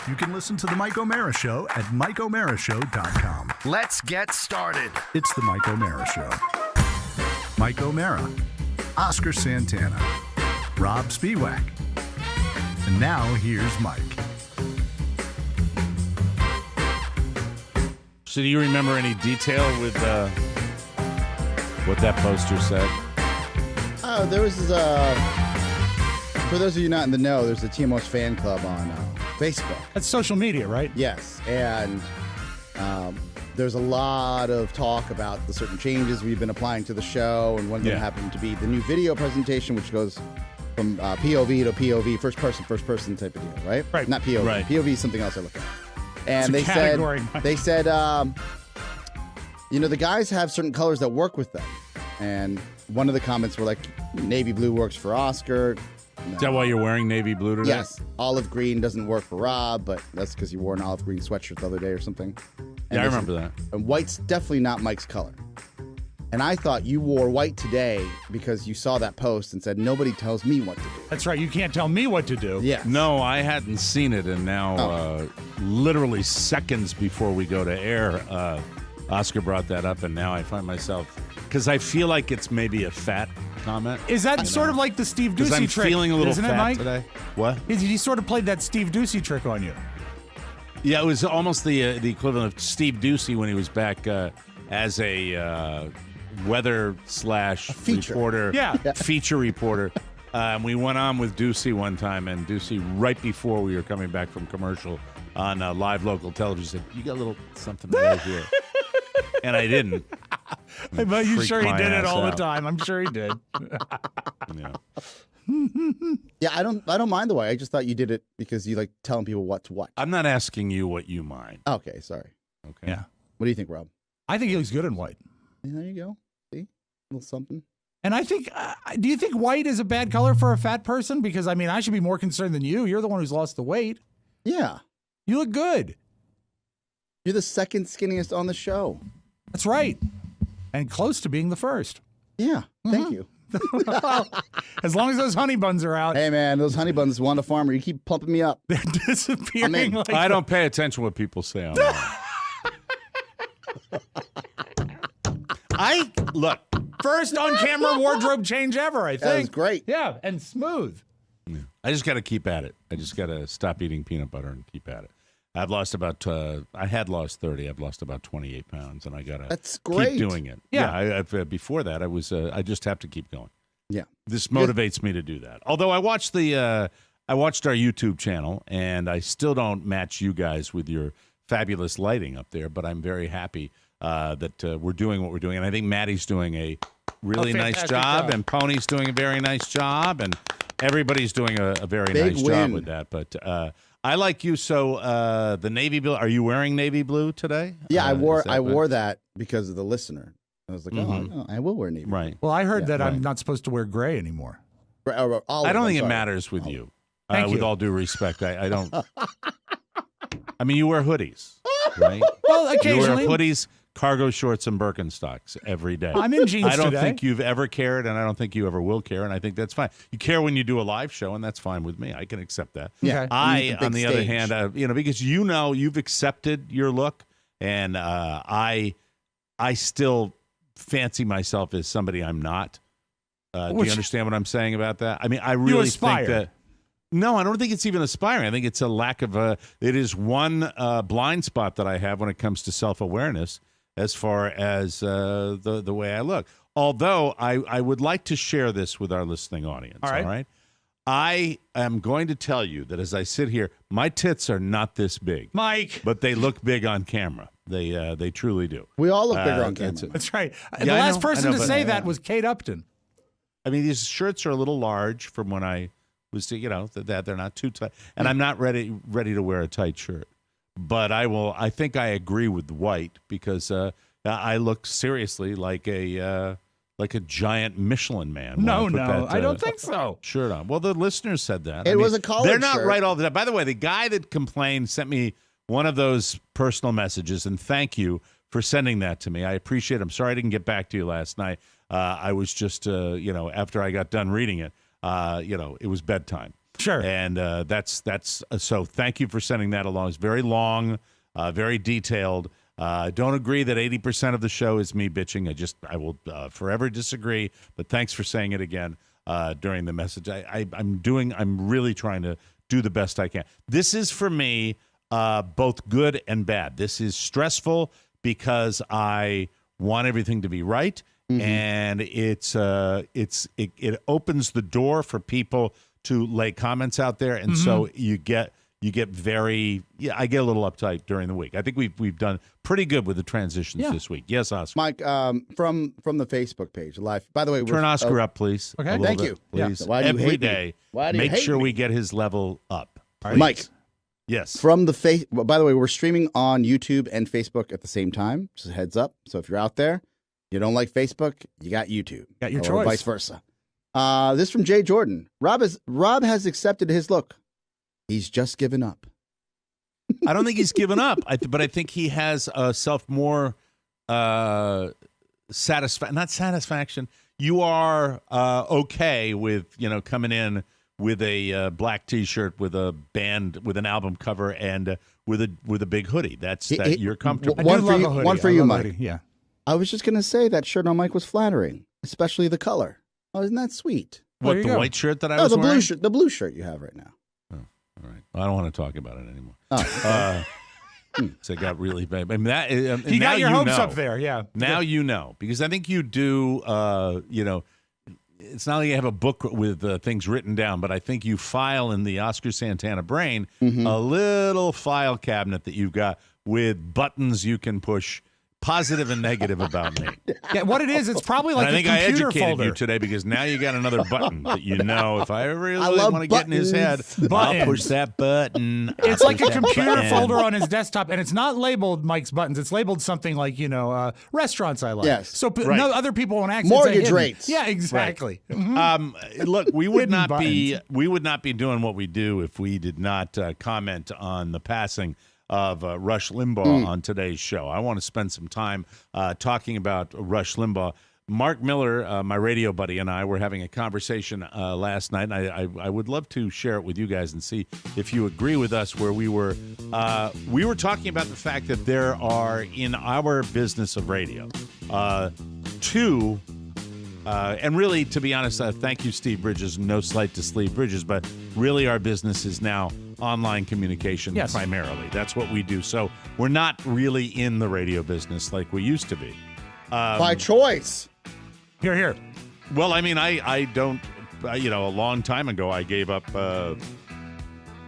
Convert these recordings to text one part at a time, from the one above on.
You can listen to The Mike O'Mara Show at MikeO'MaraShow.com. Let's get started. It's The Mike O'Mara Show. Mike O'Mara, Oscar Santana, Rob Spiewak. And now here's Mike. So do you remember any detail with what that poster said? There was for those of you not in the know, there's a TMO's fan club on Facebook. That's social media, right? Yes, and there's a lot of talk about the certain changes we've been applying to the show, and one of them happened to be the new video presentation, which goes from POV to POV, first person type of deal, right? Right. Not POV. Right. POV is something else I look at. And It's a category, Mike. they said, the guys have certain colors that work with them, and one of the comments were like, navy blue works for Oscar. Is that why you're wearing navy blue today? Yes. Olive green doesn't work for Rob, but that's because you wore an olive green sweatshirt the other day or something. And I remember that. And white's definitely not Mike's color. And I thought you wore white today because you saw that post and said, nobody tells me what to do. That's right. You can't tell me what to do. Yeah. No, I hadn't seen it, and now literally seconds before we go to air, Oscar brought that up, and now I find myself, because I feel like it's maybe a fat comment. Is that sort of like the Steve Because I'm Ducey trick? feeling a little isn't fat it, Mike? today. What? He sort of played that Steve Ducey trick on you. Yeah, it was almost the equivalent of Steve Ducey when he was back as a weather / reporter, feature reporter. We went on with Ducey one time, and Ducey, right before we were coming back from commercial on live local television, said, "You got a little something right here," and I didn't. But you sure he did it all out. the time? I'm sure he did. Yeah. Yeah, I don't mind the way. I just thought you did it because you like telling people what to watch. I'm not asking you what you mind. Okay, sorry. Okay. Yeah. What do you think, Rob? I think he looks good in white. Yeah, there you go. See? A little something. And I think, do you think white is a bad color for a fat person? Because, I mean, I should be more concerned than you. You're the one who's lost the weight. Yeah. You look good. You're the second skinniest on the show. That's right. And close to being the first. Yeah. Thank you. Well, as long as those honey buns are out, Hey, man, those honey buns, Wanda Farmer, you keep pumping me up. they're disappearing. Like I don't pay attention to what people say on that. Look. First on-camera wardrobe change ever, I think. That was great. Yeah, and smooth. I just got to keep at it. I just got to stop eating peanut butter and keep at it. I've lost about, I had lost 30. I've lost about 28 pounds, and I got to That's great. keep doing it. Yeah. Before that, I just have to keep going. Yeah. This motivates me to do that. Although I watched I watched our YouTube channel, and I still don't match you guys with your fabulous lighting up there, but I'm very happy that we're doing what we're doing. And I think Maddie's doing a really nice job, and Pony's doing a very nice job, and everybody's doing a very Big nice win. job with that. But I like you. So the navy blue, are you wearing navy blue today? Yeah, I wore that that because of the listener. I was like, oh, I will wear navy. right. Well, I heard that right. I'm not supposed to wear gray anymore. Olive, I don't think it I'm sorry. matters with you. Thank With you. all due respect, I don't. I mean, you wear hoodies, right? Well, You occasionally. wear hoodies, cargo shorts, and Birkenstocks every day. I'm in jeans I don't today. think you've ever cared, and I don't think you ever will care, and I think that's fine. You care when you do a live show, and that's fine with me. I can accept that. Yeah. I, the on big the other stage. hand, because you've accepted your look, and I still fancy myself as somebody I'm not. Do Which- you understand what I'm saying about that? I mean, I really aspire. think that. No, I don't think it's even aspiring. I think it's a lack of it is one blind spot that I have when it comes to self-awareness as far as the way I look. Although I would like to share this with our listening audience. All right. I am going to tell you that as I sit here, my tits are not this big, Mike. but they look big on camera. They truly do. We all look bigger on that's camera. That's right. Yeah, The I last know, person I know, to but- say that was Kate Upton. I mean, these shirts are a little large from when I was, that they're not too tight, and I'm not ready to wear a tight shirt. But I will. I think I agree with white because I look seriously like a giant Michelin man. when I put that, I don't think so. shirt on. Well, the listeners said that. It was a collared They're not shirt. right all the time. By the way, the guy that complained sent me one of those personal messages, and thank you for sending that to me. I appreciate it. I'm sorry I didn't get back to you last night. I was just, after I got done reading it, it was bedtime. Sure. And that's so thank you for sending that along. It's very long, very detailed. Don't agree that 80% of the show is me bitching. I will forever disagree, but thanks for saying it again during the message. I'm really trying to do the best I can. This is for me both good and bad. This is stressful because I want everything to be right, and it opens the door for people to lay comments out there, and so you get very I get a little uptight during the week. I think we've done pretty good with the transitions this week. Yes, Oscar. Mike, from the Facebook page, live. By the way, turn Oscar up, please. Okay, thank you. Please, Why do you every hate day. Me? Why do you make hate sure me? we get his level up, please. Mike. Yes. From the by the way, we're streaming on YouTube and Facebook at the same time. Just a heads up. So if you're out there, you don't like Facebook, you got YouTube. Got your or choice. Vice versa. This from Jay Jordan. Rob has accepted his look. He's just given up. I don't think he's given up, but I think he has more not satisfaction. You are okay with coming in with a black T-shirt with a band with an album cover and with a big hoodie. You're comfortable. One for you, Mike. Yeah. I was just gonna say that shirt on Mike was flattering, especially the color. Oh, isn't that sweet? What, the white shirt that I was wearing? The blue shirt you have right now. Oh, all right. I don't want to talk about it anymore. Oh. So it got really bad. I mean, that you got your hopes up there, yeah. Now because I think you do. It's not like you have a book with things written down, but I think you file in the Oscar Santana brain a little file cabinet that you've got with buttons you can push. Positive and negative about me. Yeah, what it is, it's probably like I think I educated folder. you today because now you got another button that if I really want to get in his head, I'll push that button. It's like a computer folder on his desktop, and it's not labeled Mike's buttons. It's labeled something like restaurants I like. Yes, so no other people won't access mortgage rates. Yeah, exactly. Right. Look, we would not be doing what we do if we did not comment on the passing of Rush Limbaugh on today's show. I want to spend some time talking about Rush Limbaugh. Mark Miller, my radio buddy, and I were having a conversation last night, and I would love to share it with you guys and see if you agree with us, where we were talking about the fact that there are, in our business of radio, two, and really, to be honest, thank you, Steve Bridges, no slight to Steve Bridges, but really our business is now online communication primarily. That's what we do. So we're not really in the radio business like we used to be. By choice. Here. Well, I mean, I don't, a long time ago, I gave up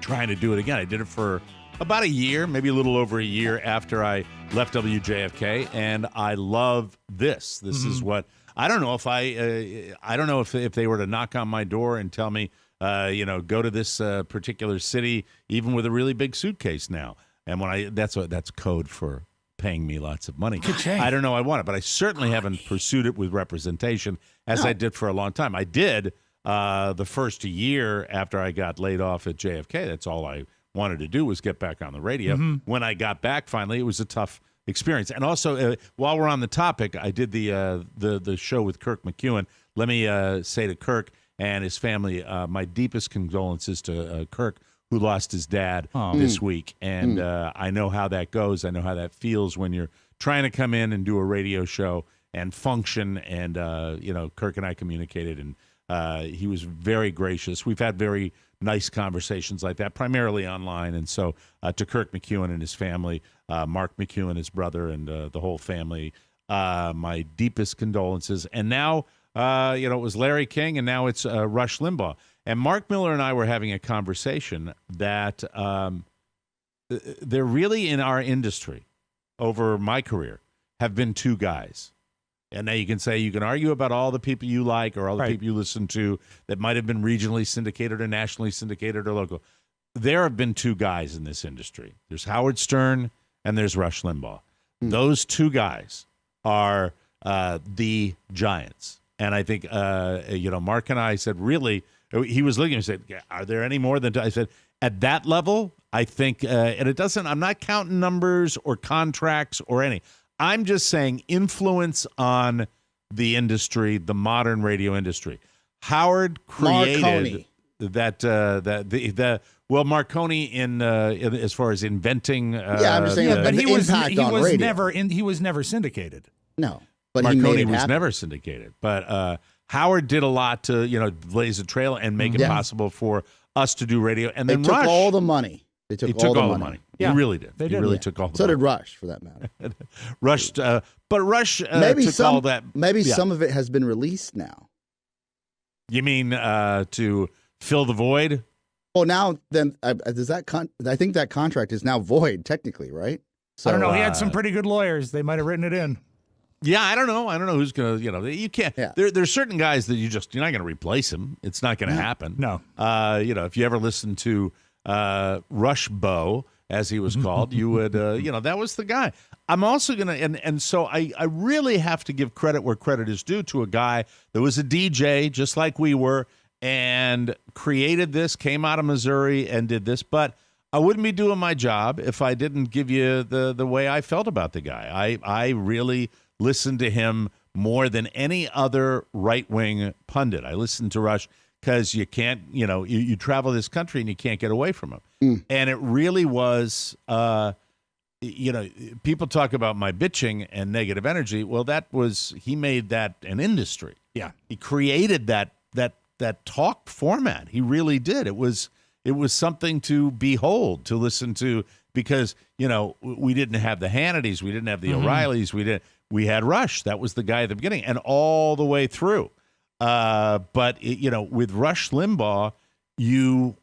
trying to do it again. I did it for about a year, maybe a little over a year after I left WJFK, and I love this. This is what, I don't know if I don't know if they were to knock on my door and tell me, go to this particular city, even with a really big suitcase now. And that's code for paying me lots of money. I don't know I want it, but I certainly haven't pursued it with representation as I did for a long time. I did the first year after I got laid off at JFK. That's all I wanted to do was get back on the radio. When I got back finally, it was a tough experience. And also, while we're on the topic, I did the show with Kirk McEwen. Let me say to Kirk and his family, my deepest condolences to Kirk, who lost his dad this week. And I know how that goes. I know how that feels when you're trying to come in and do a radio show and function. And, Kirk and I communicated, and he was very gracious. We've had very nice conversations like that, primarily online. And so to Kirk McEwen and his family, Mark McEwen, his brother, and the whole family, my deepest condolences. And now, it was Larry King, and now it's Rush Limbaugh. And Mark Miller and I were having a conversation that there really, in our industry, over my career, have been two guys. And now you can argue about all the people you like or all the people you listen to that might have been regionally syndicated or nationally syndicated or local. There have been two guys in this industry. There's Howard Stern and there's Rush Limbaugh. Those two guys are the giants. And I think, Mark and I said, really, he was looking and said, are there any more than, I said, at that level, I think, and I'm not counting numbers or contracts or any. I'm just saying influence on the industry, the modern radio industry. Howard created well, Marconi in as far as inventing. I'm just saying. But he was radio. never syndicated. No, but Marconi was never syndicated. But Howard did a lot to blaze a trail and make it possible for us to do radio. And then they took Rush, all the money. They took all the money. Yeah. He really did. They he really took all the money. So money. did Rush, for that matter. Rush maybe took all that. Maybe some of it has been released now. You mean to fill the void? Well, now then, does that I think that contract is now void technically, right? So, I don't know. He had some pretty good lawyers. They might have written it in. Yeah, I don't know. I don't know who's gonna. You can't. Yeah. There's certain guys that you're not gonna replace him. It's not gonna happen. No. If you ever listen to Rush Bow, as he was called, you would. That was the guy. I'm also gonna, and so I really have to give credit where credit is due to a guy that was a DJ just like we were and created this, came out of Missouri and did this, but. I wouldn't be doing my job if I didn't give you the way I felt about the guy. I really listened to him more than any other right-wing pundit. I listened to Rush because you can't, you travel this country and you can't get away from him. And it really was, people talk about my bitching and negative energy. Well, he made that an industry. Yeah. He created that talk format. He really did. It was something to behold, to listen to, because, we didn't have the Hannitys, we didn't have the O'Reillys, we had Rush. That was the guy at the beginning and all the way through. But with Rush Limbaugh, you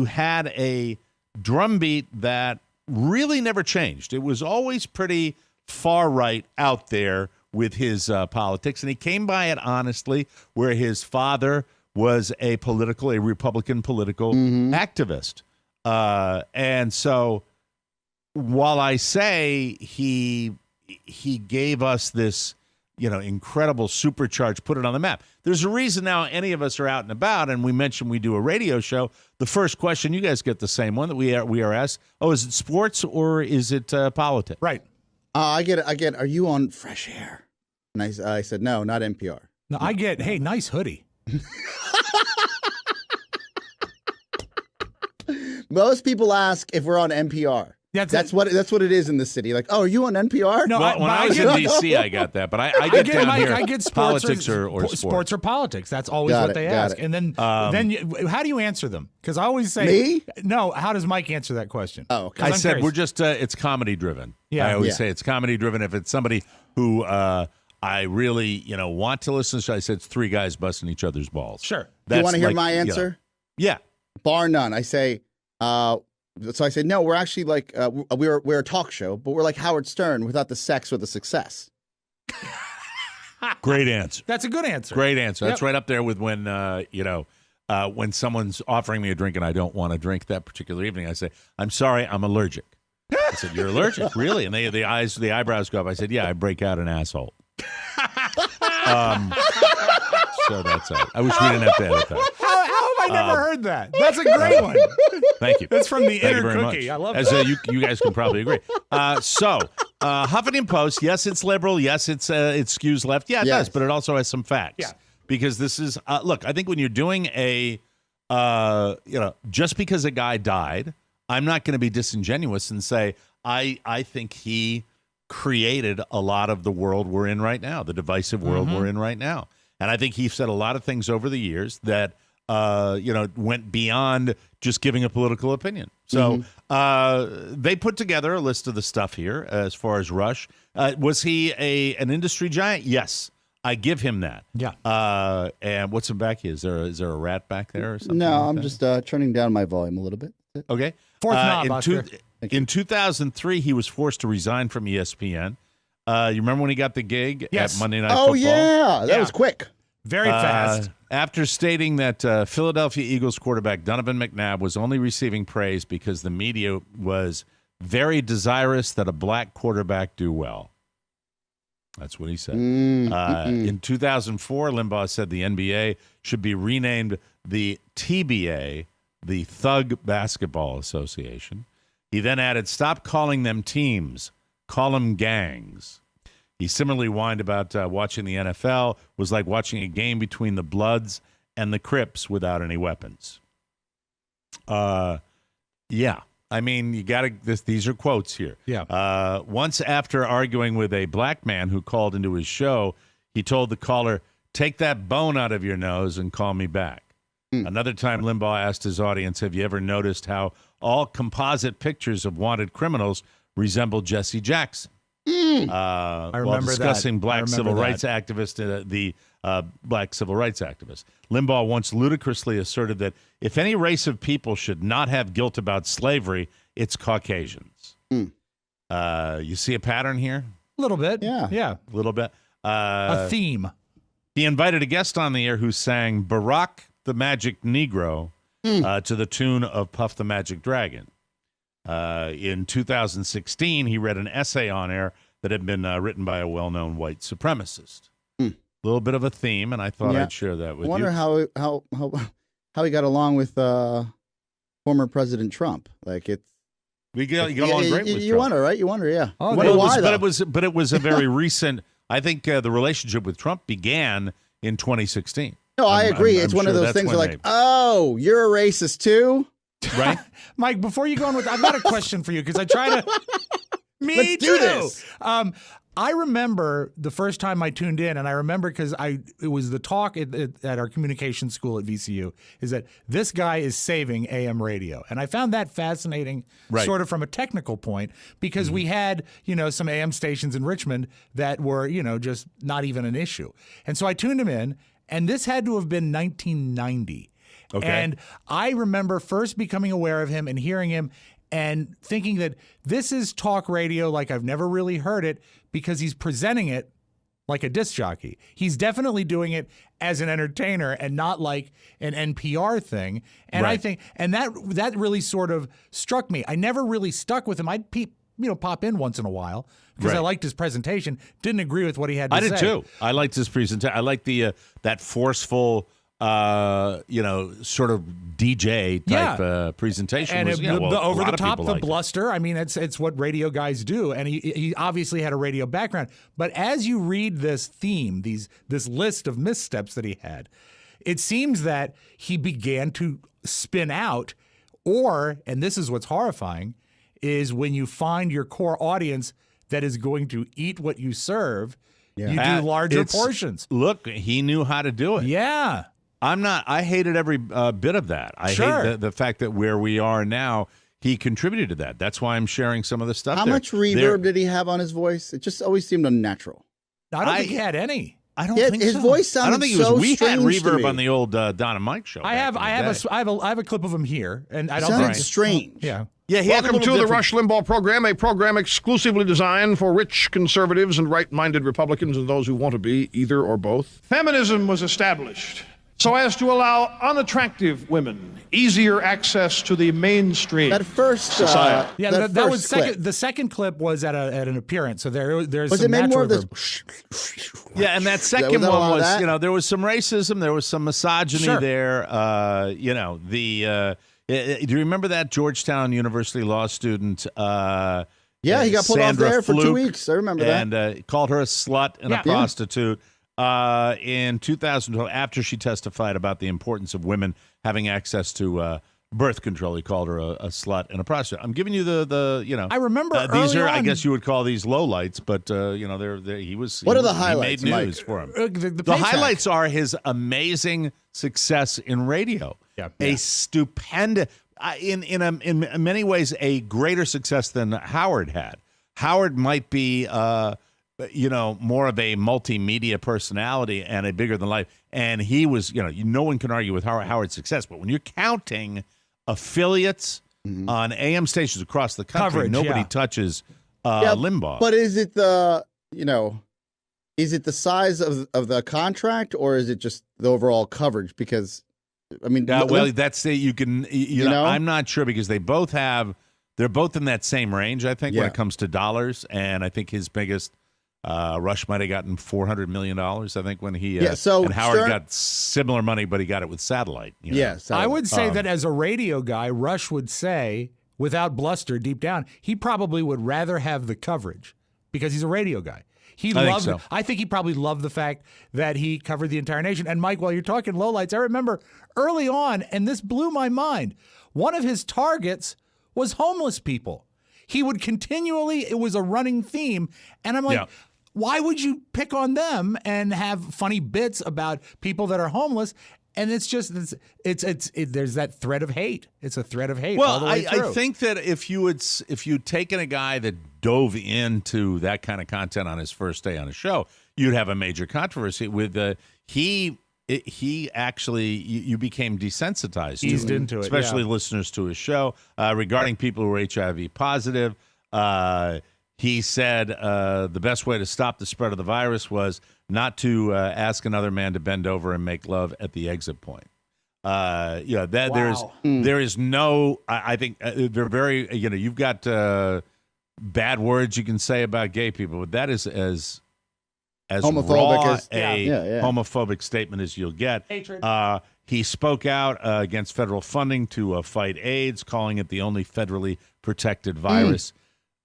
had a drumbeat that really never changed. It was always pretty far right out there with his politics, and he came by it honestly, where his father was a Republican political activist. And so while I say he gave us this, incredible supercharge, put it on the map, there's a reason now any of us are out and about, and we mentioned we do a radio show. The first question, you guys get the same one that we are asked. Oh, is it sports or is it politics? Right. I get, are you on Fresh Air? And I said, no, not NPR. No, I get, hey, nice hoodie. Most people ask if we're on NPR. That's what it is in the city. Like, oh, are you on NPR? No, when I was in D.C., I got that, but I get down here. I get sports politics or sports or politics. That's always what they ask. And then how do you answer them? Because I always say me. No, how does Mike answer that question? Oh, okay. I said we're just it's comedy driven. Yeah, I always say it's comedy driven. If it's somebody who I really want to listen to, I said it's three guys busting each other's balls. Sure. Do you want to hear my answer? Yeah. Bar none. I say. So I said, no, we're actually like we're a talk show, but we're like Howard Stern without the sex or the success. Great answer. That's a good answer. Great answer. That's right up there with when when someone's offering me a drink and I don't want to drink that particular evening. I say, I'm sorry, I'm allergic. I said, you're allergic, really? And the eyebrows go up. I said, yeah, I break out an asshole. So that's it. I wish we didn't have to edit that. How have I never heard that? That's a great one. Thank you. That's from the Thank Inner you very Cookie. much. I love As that. You guys can probably agree. Huffington Post, yes, it's liberal. Yes, it skews left. Yeah, it does, but it also has some facts. Yeah. Because this is, look, I think when you're doing just because a guy died, I'm not going to be disingenuous and say, I think he created a lot of the world we're in right now, the divisive world we're in right now. And I think he said a lot of things over the years that, went beyond just giving a political opinion. So they put together a list of the stuff here as far as Rush. Was he an industry giant? Yes. I give him that. Yeah. And what's in back here? Is there a rat back there or something? No, like I'm that? just turning down my volume a little bit. Okay. Fourth knob, Oscar. In 2003, he was forced to resign from ESPN. You remember when he got the gig at Monday Night Football? Oh, yeah. That was quick. Very fast. After stating that Philadelphia Eagles quarterback Donovan McNabb was only receiving praise because the media was very desirous that a black quarterback do well. That's what he said. In 2004, Limbaugh said the NBA should be renamed the TBA, the Thug Basketball Association. He then added, stop calling them teams, call them gangs. He similarly whined about watching the NFL was like watching a game between the Bloods and the Crips without any weapons. Yeah. I mean, you got to. These are quotes here. Yeah. Once after arguing with a black man who called into his show, he told the caller, "Take that bone out of your nose and call me back." Another time, Limbaugh asked his audience, "Have you ever noticed how all composite pictures of wanted criminals resemble Jesse Jackson?" I remember while discussing that. black civil rights activist, the black civil rights activist. Limbaugh once ludicrously asserted that if any race of people should not have guilt about slavery, it's Caucasians. You see a pattern here? A little bit. Yeah. A little bit. A theme. He invited a guest on the air who sang Barack the Magic Negro to the tune of Puff the Magic Dragon. In 2016, he read an essay on air that had been written by a well-known white supremacist. A little bit of a theme, and I thought I'd share that with you. I wonder how he got along with former President Trump. Like we got along great with you Trump. Wonder, right? You wonder, yeah. Oh, wonder why, but it was a very recent. I think the relationship with Trump began in 2016. No, I agree. It's one of those things where like, oh, you're a racist too? Right? Mike, before you go on with, I've got a question for you because I try to. Let's do this. I remember the first time I tuned in, and I remember because it was the talk at our communication school at VCU, is that this guy is saving AM radio. And I found that fascinating, sort of from a technical point, because we had, some AM stations in Richmond that were, just not even an issue. And so I tuned him in, and this had to have been 1990. Okay. And I remember first becoming aware of him and hearing him and thinking that this is talk radio like I've never really heard it, because he's presenting it like a disc jockey. He's definitely doing it as an entertainer and not like an NPR thing. And I think, and that really sort of struck me. I never really stuck with him. I'd pop in once in a while because I liked his presentation. Didn't agree with what he had to say. I did too. I liked his presentation. I liked the that forceful, sort of DJ type presentation. And was, the over the top, the liked bluster. I mean, it's what radio guys do. And he obviously had a radio background. But as you read this theme, this list of missteps that he had, it seems that he began to spin out, and this is what's horrifying, is when you find your core audience that is going to eat what you serve, you do larger portions. Look, he knew how to do it. Yeah. I hated every bit of that. I hate the fact that where we are now, he contributed to that. That's why I'm sharing some of the stuff. How much reverb did he have on his voice? It just always seemed unnatural. I don't think he had any. I don't think his voice sounded I don't think so we had strange to reverb me. on the old Don and Mike show. I have a clip of him here, and I don't sounded think strange. Yeah. Yeah, Welcome to the Rush Limbaugh program, a program exclusively designed for rich conservatives and right-minded Republicans and those who want to be either or both. Feminism was established so as to allow unattractive women easier access to the mainstream. That first society. That was second. The second clip was at an appearance, so there's was some it made more of natural this? Yeah, and that second one was, there was some racism, there was some misogyny there. Do you remember that Georgetown University law student? Yeah, he got pulled off there for 2 weeks. I remember that. And called her a slut and a prostitute. In 2012, after she testified about the importance of women having access to birth control, he called her a slut and a prostitute. I'm giving you the I remember these early are, on, I guess you would call these lowlights, but he was. What are the highlights? He made news for him. The highlights are his amazing success in radio. A stupendous, in many ways, a greater success than Howard had. Howard might be, more of a multimedia personality and a bigger than life. And he was, no one can argue with Howard's success. But when you're counting affiliates on AM stations across the country, nobody touches Limbaugh. But is it the size of the contract, or is it just the overall coverage? Because I mean, that's you can, I'm not sure, because they're both in that same range, I think, when it comes to dollars. And I think his biggest Rush might have gotten $400 million, I think, when he and Howard got similar money, but he got it with satellite. Yes, I would say that as a radio guy, Rush would say, without bluster, deep down, he probably would rather have the coverage because he's a radio guy. I think he probably loved the fact that he covered the entire nation. And Mike, while you're talking lowlights, I remember early on, and this blew my mind, one of his targets was homeless people. He would continually, it was a running theme. And I'm like, why would you pick on them and have funny bits about people that are homeless? And it's just, there's that thread of hate. It's a thread of hate all the way through. I think that if you'd taken a guy that dove into that kind of content on his first day on a show, you'd have a major controversy with he actually, you became desensitized eased to it, into it, especially listeners to his show regarding people who are HIV positive. He said the best way to stop the spread of the virus was not to ask another man to bend over and make love at the exit point. There is no. I think they're very. You've got bad words you can say about gay people, but that is as homophobic raw as homophobic statement as you'll get. Hatred. He spoke out against federal funding to fight AIDS, calling it the only federally protected virus.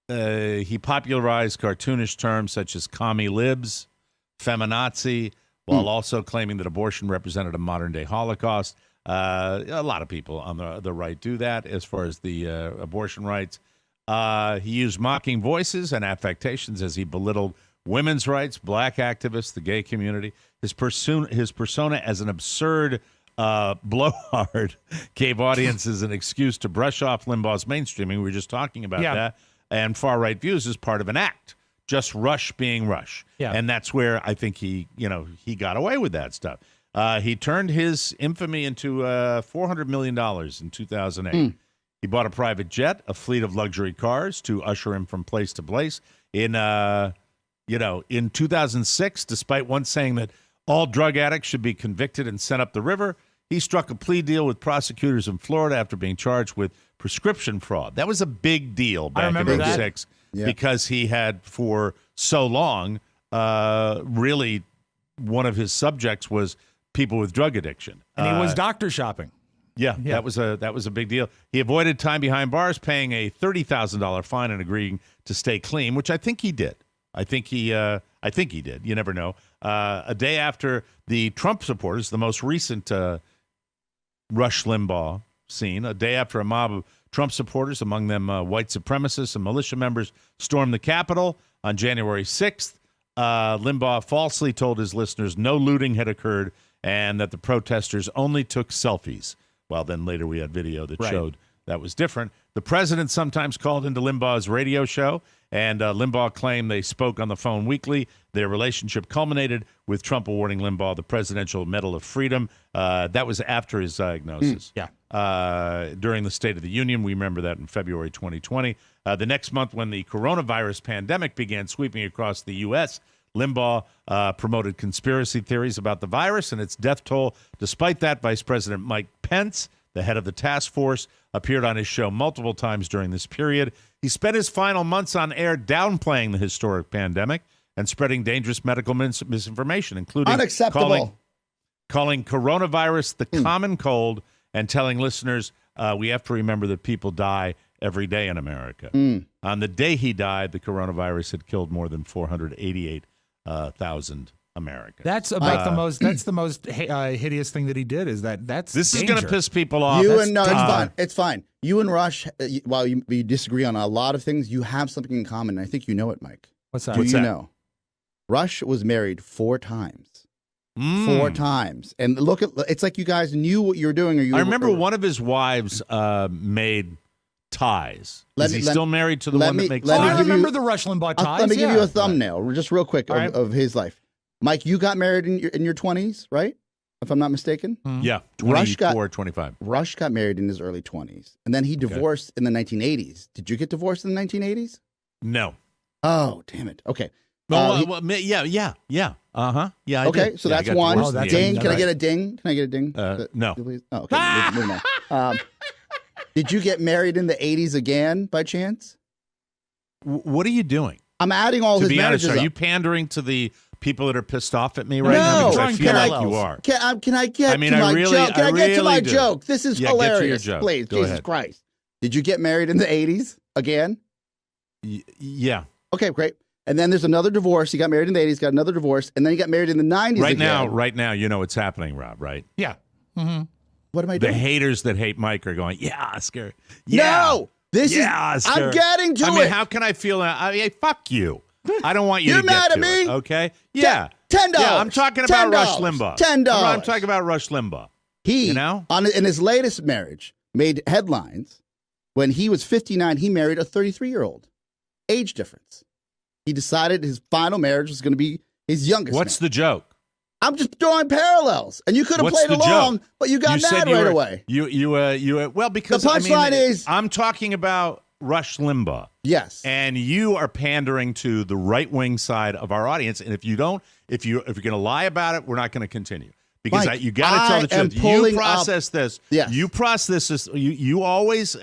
He popularized cartoonish terms such as commie libs, feminazi, while also claiming that abortion represented a modern-day Holocaust. A lot of people on the right do that as far as the abortion rights. He used mocking voices and affectations as he belittled women's rights, black activists, the gay community. His persona as an absurd blowhard gave audiences an excuse to brush off Limbaugh's mainstreaming. We were just talking about that. And far-right views as part of an act. Just Rush being Rush. Yeah. And that's where I think he got away with that stuff. He turned his infamy into $400 million in 2008. He bought a private jet, a fleet of luxury cars to usher him from place to place. In 2006, despite once saying that all drug addicts should be convicted and sent up the river, he struck a plea deal with prosecutors in Florida after being charged with prescription fraud. That was a big deal back in 2006 because he had for so long, really one of his subjects was people with drug addiction. And he was doctor shopping. Yeah, that was a big deal. He avoided time behind bars, paying a $30,000 fine and agreeing to stay clean, which I think he did. I think he did. You never know. A day after the Trump supporters, the most recent Rush Limbaugh scene, a day after a mob of Trump supporters, among them white supremacists and militia members, stormed the Capitol on January 6th. Limbaugh falsely told his listeners no looting had occurred and that the protesters only took selfies. Well, then later we had video that showed that was different. The president sometimes called into Limbaugh's radio show, and Limbaugh claimed they spoke on the phone weekly. Their relationship culminated with Trump awarding Limbaugh the Presidential Medal of Freedom. That was after his diagnosis. During the State of the Union, we remember that in February 2020. The next month, when the coronavirus pandemic began sweeping across the U.S., Limbaugh promoted conspiracy theories about the virus and its death toll. Despite that, Vice President Mike Pence, the head of the task force, appeared on his show multiple times during this period. He spent his final months on air downplaying the historic pandemic and spreading dangerous medical misinformation, including unacceptable. Calling coronavirus the common cold and telling listeners we have to remember that people die every day in America. On the day he died, the coronavirus had killed more than 488,000 Americans. That's about the most. That's the most hideous thing that he did. Is that's this is going to piss people off. It's fine. It's fine. You and Rush, while you disagree on a lot of things, you have something in common. And I think you know it, Mike. What's that? Do you know? Rush was married 4 times. 4 times. And look at it's like you guys knew what you were doing. I remember one of his wives made ties. Is he still married to the one that makes ties? I remember the Rush Limbaugh ties. Let me give you a thumbnail, just real quick, of his life. Mike, you got married in your 20s, right? If I'm not mistaken. Yeah, 24, 25. Rush got married in his early 20s. And then he divorced in the 1980s. Did you get divorced in the 1980s? No. Oh, damn it. Okay. Yeah. Uh-huh. Yeah, okay, so that's one. Divorced. Ding. Can I get a ding? Can I get a ding? No. Please? Oh, okay. Moving on. Did you get married in the 80s again, by chance? What are you doing? I'm adding all his marriages are you pandering to the people that are pissed off at me right now? Because I feel like you are. Can I get to my joke? Can I get to my joke? This is hilarious. Get to your joke. Please, Go Jesus ahead. Christ. Did you get married in the 80s again? Yeah. Okay, great. And then there's another divorce. He got married in the 80s, got another divorce, and then he got married in the 90s Right now, you know what's happening, Rob, right? Yeah. What am I doing? The haters that hate Mike are going, yeah, Oscar. Yeah. No! Oscar. I'm getting to it. I mean, how can I feel that? I mean, fuck you. I don't want you to You're get mad to at me? it, okay? Yeah. $10. Yeah, I'm talking about Rush Limbaugh. $10. I'm talking about Rush Limbaugh. He, you know? in his latest marriage, made headlines. When he was 59, he married a 33-year-old. Age difference. He decided his final marriage was going to be his youngest. What's the joke? I'm just drawing parallels, and you could have played along, but you got mad right away. Well, because the punchline is I'm talking about Rush Limbaugh. Yes, and you are pandering to the right-wing side of our audience, and if you're going to lie about it, we're not going to continue. Because Mike, you got to tell the truth. You process this. Yes. You process this. You always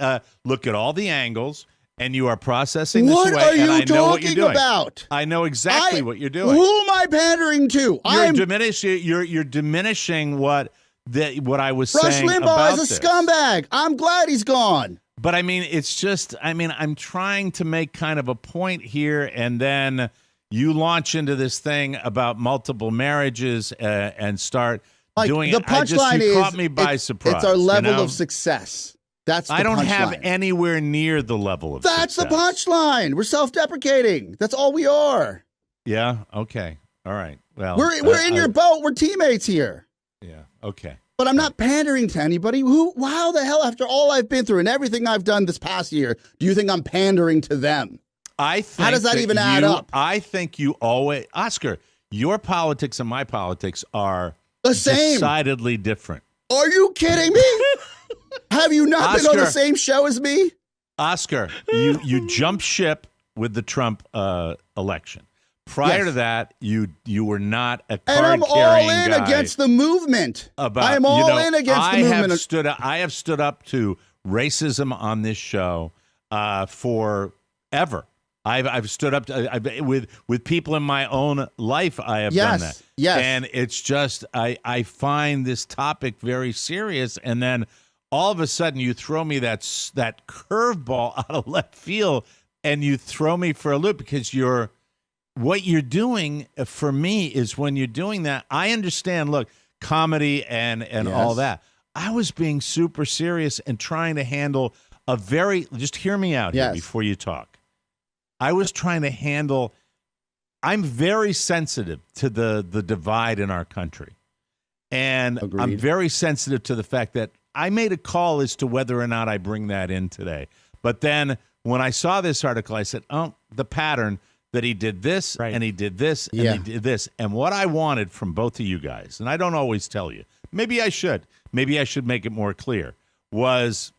look at all the angles, and you are processing this what away. Are you and I know what you're doing. About? I know exactly what you're doing. Who am I pandering to? You're diminishing what I was Rush saying Limbaugh about is a scumbag. I'm glad he's gone. But I mean, it's just. I mean, I'm trying to make kind of a point here, and then you launch into this thing about multiple marriages and start doing the it. punchline You caught me by surprise. It's our level of success. That's the I don't punchline. have anywhere near the level of That's success. the punchline. We're self-deprecating. That's all we are. Yeah. Okay. All right. Well, we're in your boat. We're teammates here. Yeah. Okay. But I'm not pandering to anybody. How the hell, after all I've been through and everything I've done this past year, do you think I'm pandering to them? I think how does that even add up? I think you always, Oscar, your politics and my politics are the same. Decidedly different. Are you kidding me? Have you not been on the same show as me? Oscar, you jumped ship with the Trump election. Prior to that, you were not a card-carrying guy. And I'm all in against the movement. I'm all in against the movement. I have stood up to racism on this show forever. I've stood up with people in my own life. I have done that. Yes. And it's just I find this topic very serious, and then all of a sudden you throw me that curveball out of left field, and you throw me for a loop because what you're doing for me is when you're doing that. I understand. Look, comedy and all that. I was being super serious and trying to handle just hear me out here before you talk. I was trying to handle. I'm very sensitive to the divide in our country, and Agreed. I'm very sensitive to the fact that I made a call as to whether or not I bring that in today. But then when I saw this article, I said, "Oh, the pattern that he did this and he did this and he did this." And what I wanted from both of you guys, and I don't always tell you, maybe I should make it more clear, was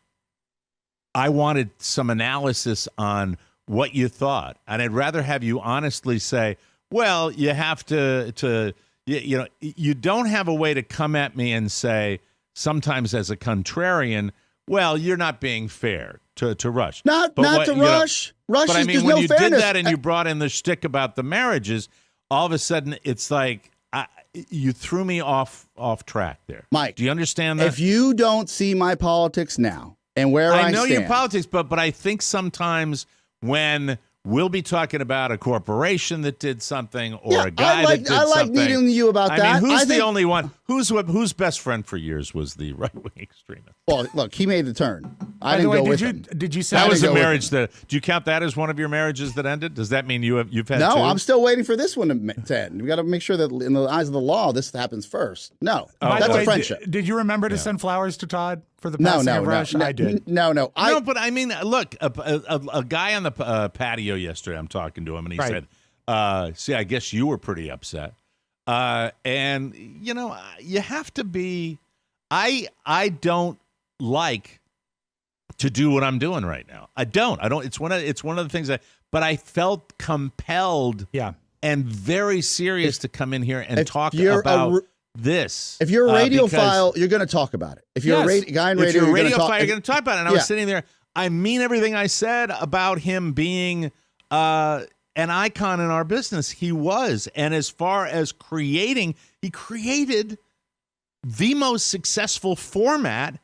I wanted some analysis on what you thought. And I'd rather have you honestly say, well, you have to you don't have a way to come at me and say, sometimes as a contrarian, well, you're not being fair to Rush. Not to Rush. Rush but I mean, there's when no you fairness. did that and you brought in the shtick about the marriages, all of a sudden it's like you threw me off track there. Mike, do you understand that? If you don't see my politics now and where I know stand, your politics, but I think sometimes when we'll be talking about a corporation that did something or a guy that did something. I like needing you about that. I mean, who's the only one? Whose best friend for years was the right-wing extremist? Well, look, he made the turn. I didn't go with him. Did you say that was a marriage that? Do you count that as one of your marriages that ended? Does that mean you've had No, two? I'm still waiting for this one to end. We got to make sure that in the eyes of the law, this happens first. No, that's a friendship. Did you remember to send flowers to Todd for the passing of Rush? I did. No. But I mean, look, a guy on the patio yesterday, I'm talking to him, and he said, see, I guess you were pretty upset. And, you have to be – I don't like to do what I'm doing right now. I don't. It's one of the things but I felt compelled and very serious to come in here and talk about this. If you're a radiophile, you're going to talk about it. If you're a guy in radio, you're going to talk about it. And I was sitting there. I mean everything I said about him being an icon in our business. He was. And as far as he created the most successful format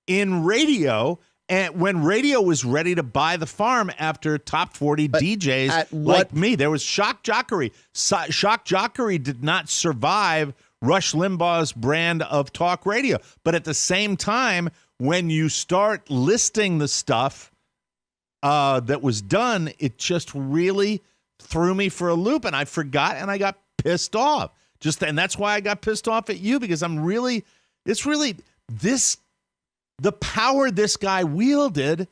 in radio And when radio was ready to buy the farm after top 40 DJs like me, there was shock jockery. Shock jockery did not survive Rush Limbaugh's brand of talk radio. But at the same time, when you start listing the stuff that was done, it just really threw me for a loop, and I forgot, and I got pissed off. And that's why I got pissed off at you, because the power this guy wielded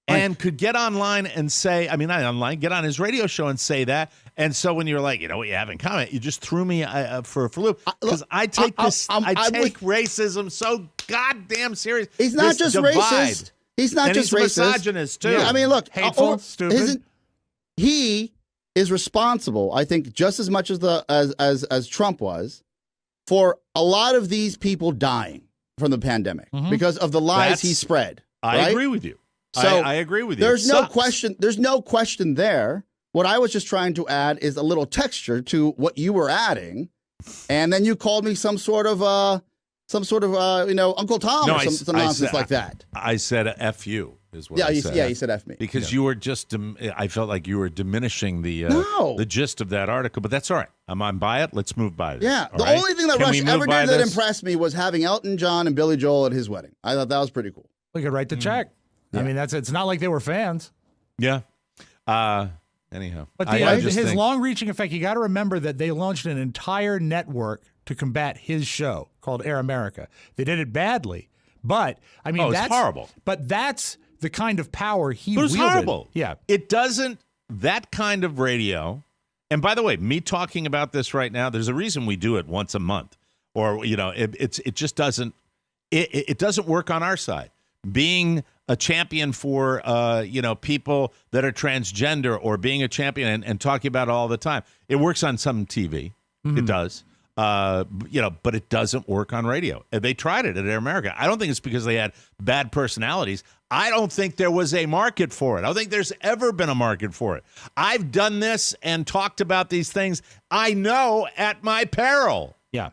and could get online and say, not online, get on his radio show and say that. And so when you're like, you know what you have in common, you just threw me for a loop. Because I take racism so goddamn serious. He's not just racist. He's not just racist. He's misogynist, too. Yeah, look. Hateful, stupid. He is responsible, I think, just as much as Trump was, for a lot of these people dying from the pandemic because of the lies he spread. I agree with you. So I agree with you. There's no question. There's no question there. What I was just trying to add is a little texture to what you were adding, and then you called me some sort of Uncle Tom or some nonsense like that. I said F you. Is what I said. Yeah, you said F me. Because you were just, I felt like you were diminishing the gist of that article, but that's all right. I'm by it. Let's move by it. Yeah, the only thing that Rush ever did that impressed me was having Elton John and Billy Joel at his wedding. I thought that was pretty cool. We could write the check. Yeah. It's not like they were fans. Yeah. Anyhow. But his long-reaching effect, you got to remember that they launched an entire network to combat his show called Air America. They did it badly, but that's horrible. But that's the kind of power he wielded. It was horrible. Yeah. It doesn't, that kind of radio, and by the way, me talking about this right now, there's a reason we do it once a month. Or, it just doesn't, it doesn't work on our side. Being a champion for, people that are transgender, or being a champion and talking about it all the time. It works on some TV. It does. But it doesn't work on radio. They tried it at Air America. I don't think it's because they had bad personalities. I don't think there was a market for it. I don't think there's ever been a market for it. I've done this and talked about these things. I know at my peril. Yeah.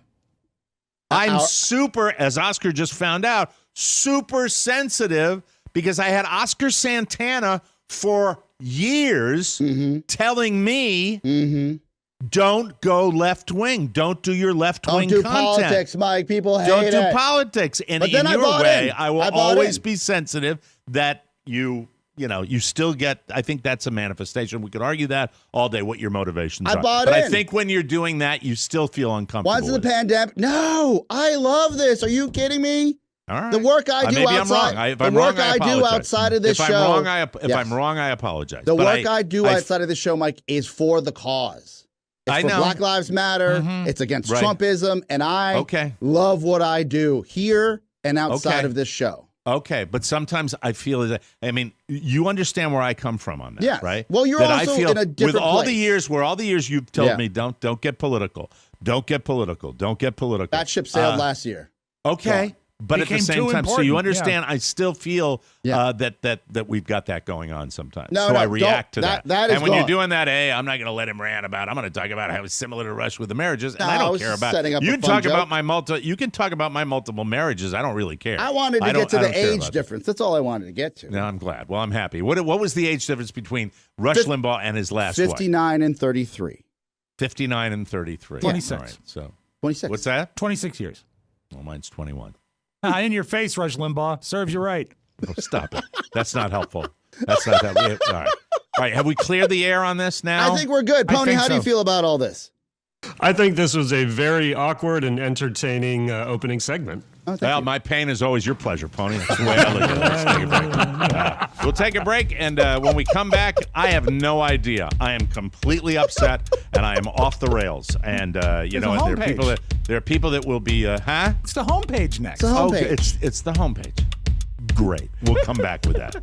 I'm super, as Oscar just found out, super sensitive, because I had Oscar Santana for years telling me, don't go left wing. Don't do your left wing content. Don't do politics, Mike. People hate it. Don't do politics. And in your way, I will always be sensitive that you still get. I think that's a manifestation. We could argue that all day, what your motivations are. But I think when you're doing that, you still feel uncomfortable. Once the pandemic. No, I love this. Are you kidding me? All right. The work I do outside. The work I do outside of this show. If I'm wrong, I apologize. The work I do outside of this show, Mike, is for the cause. It's for Black Lives Matter. It's against Trumpism, and I love what I do here and outside of this show. Okay, but sometimes I feel that, you understand where I come from on that, right? Well, you're also in a different with all place. the years you've told me, don't get political, don't get political, don't get political. That ship sailed last year. Okay. But at the same time, so you understand, I still feel that we've got that going on sometimes. I react to that. And when you're doing that, I'm not going to let him rant about it. I'm going to talk about how it's similar to Rush with the marriages, and I don't care about it. You can talk about my multiple marriages. I don't really care. I wanted to get to the age difference. That's all I wanted to get to. No, I'm glad. Well, I'm happy. What was the age difference between Rush Limbaugh and his last wife? 59 and 33. 59 and 33. 26. All right, so 26. What's that? 26 years. Well, mine's 21. In your face, Rush Limbaugh. Serves you right. Oh, stop it. That's not helpful. That's not that. All right. Have we cleared the air on this now? I think we're good. Pony, how do you feel about all this? I think this was a very awkward and entertaining opening segment. Well, my pain is always your pleasure, Pony. That's the way I look at it. Let's take a break. We'll take a break, and when we come back, I have no idea. I am completely upset, and I am off the rails. And there are people that will be, It's the homepage next. It's the homepage. It's the homepage. Great. We'll come back with that.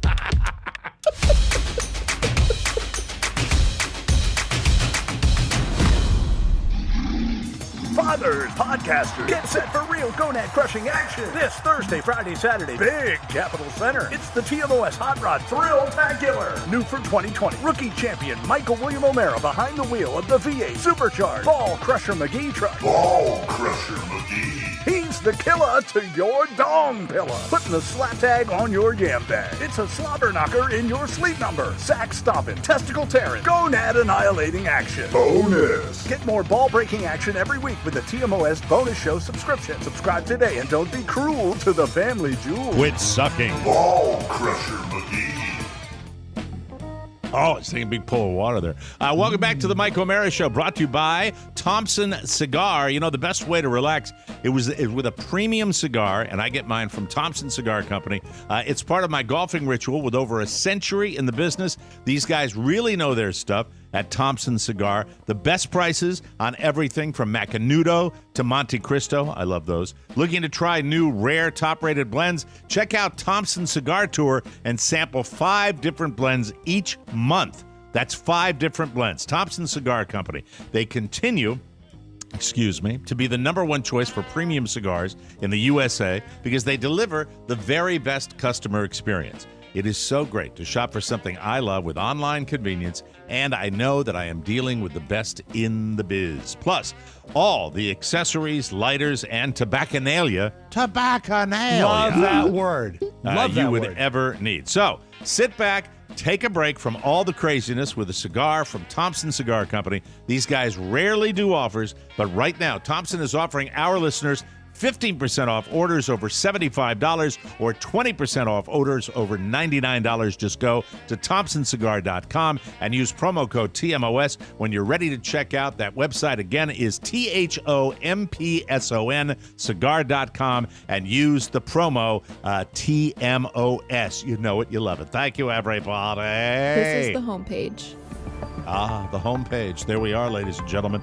bloggers, podcasters. Get set for real gonad-crushing action this Thursday, Friday, Saturday. Big Capital Center. It's the TMOS Hot Rod Thrill-tacular. New for 2020. Rookie champion Michael William O'Mara behind the wheel of the V8 Supercharged Ball Crusher McGee truck. Ball Crusher McGee. He's the killer to your dong pillow. Putting the slap tag on your yam bag. It's a slobber knocker in your sleep number. Sack stomping, testicle tearing, gonad annihilating action. Bonus. Get more ball breaking action every week with the TMOS Bonus Show subscription. Subscribe today and don't be cruel to the family jewel. Quit sucking. Ball Crusher McGee. Oh, it's taking a big pull of water there. Welcome back to the Mike O'Mara Show, brought to you by Thompson Cigar. You know, the best way to relax is with a premium cigar, and I get mine from Thompson Cigar Company. It's part of my golfing ritual. With over a century in the business, these guys really know their stuff at Thompson Cigar. The best prices on everything from Macanudo to Monte Cristo. I love those. Looking to try new rare top-rated blends? Check out Thompson Cigar Tour and sample 5 different blends each month. That's 5 different blends. Thompson Cigar Company. They continue to be the #1 choice for premium cigars in the USA because they deliver the very best customer experience. It is so great to shop for something I love with online convenience, and I know that I am dealing with the best in the biz. Plus, all the accessories, lighters, and tobacconalia Love that word. Love that you would word. ever need. So, sit back, take a break from all the craziness with a cigar from Thompson Cigar Company. These guys rarely do offers, but right now, Thompson is offering our listeners 15% off orders over $75 or 20% off orders over $99. Just go to thompsoncigar.com and use promo code TMOS when you're ready to check out. That website again is THOMPSON cigar.com and use the promo TMOS. You know it, you love it. Thank you, everybody. This is the homepage. The homepage. There we are, ladies and gentlemen.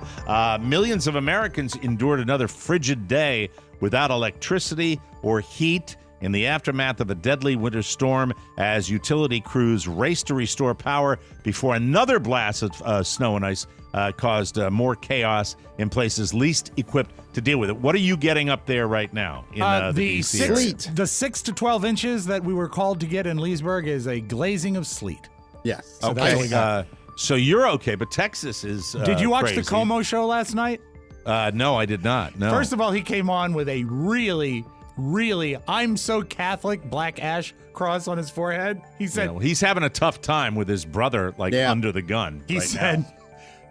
Millions of Americans endured another frigid day without electricity or heat in the aftermath of a deadly winter storm as utility crews raced to restore power before another blast of snow and ice caused more chaos in places least equipped to deal with it. What are you getting up there right now in the DC area? The 6 to 12 inches that we were called to get in Leesburg is a glazing of sleet. Yes. So that's what we got. So you're okay, but Texas is Did you watch crazy. the Como show last night? No, I did not. No. First of all, he came on with a really, I'm so Catholic black ash cross on his forehead. He said, well, he's having a tough time with his brother, under the gun. He right said, now.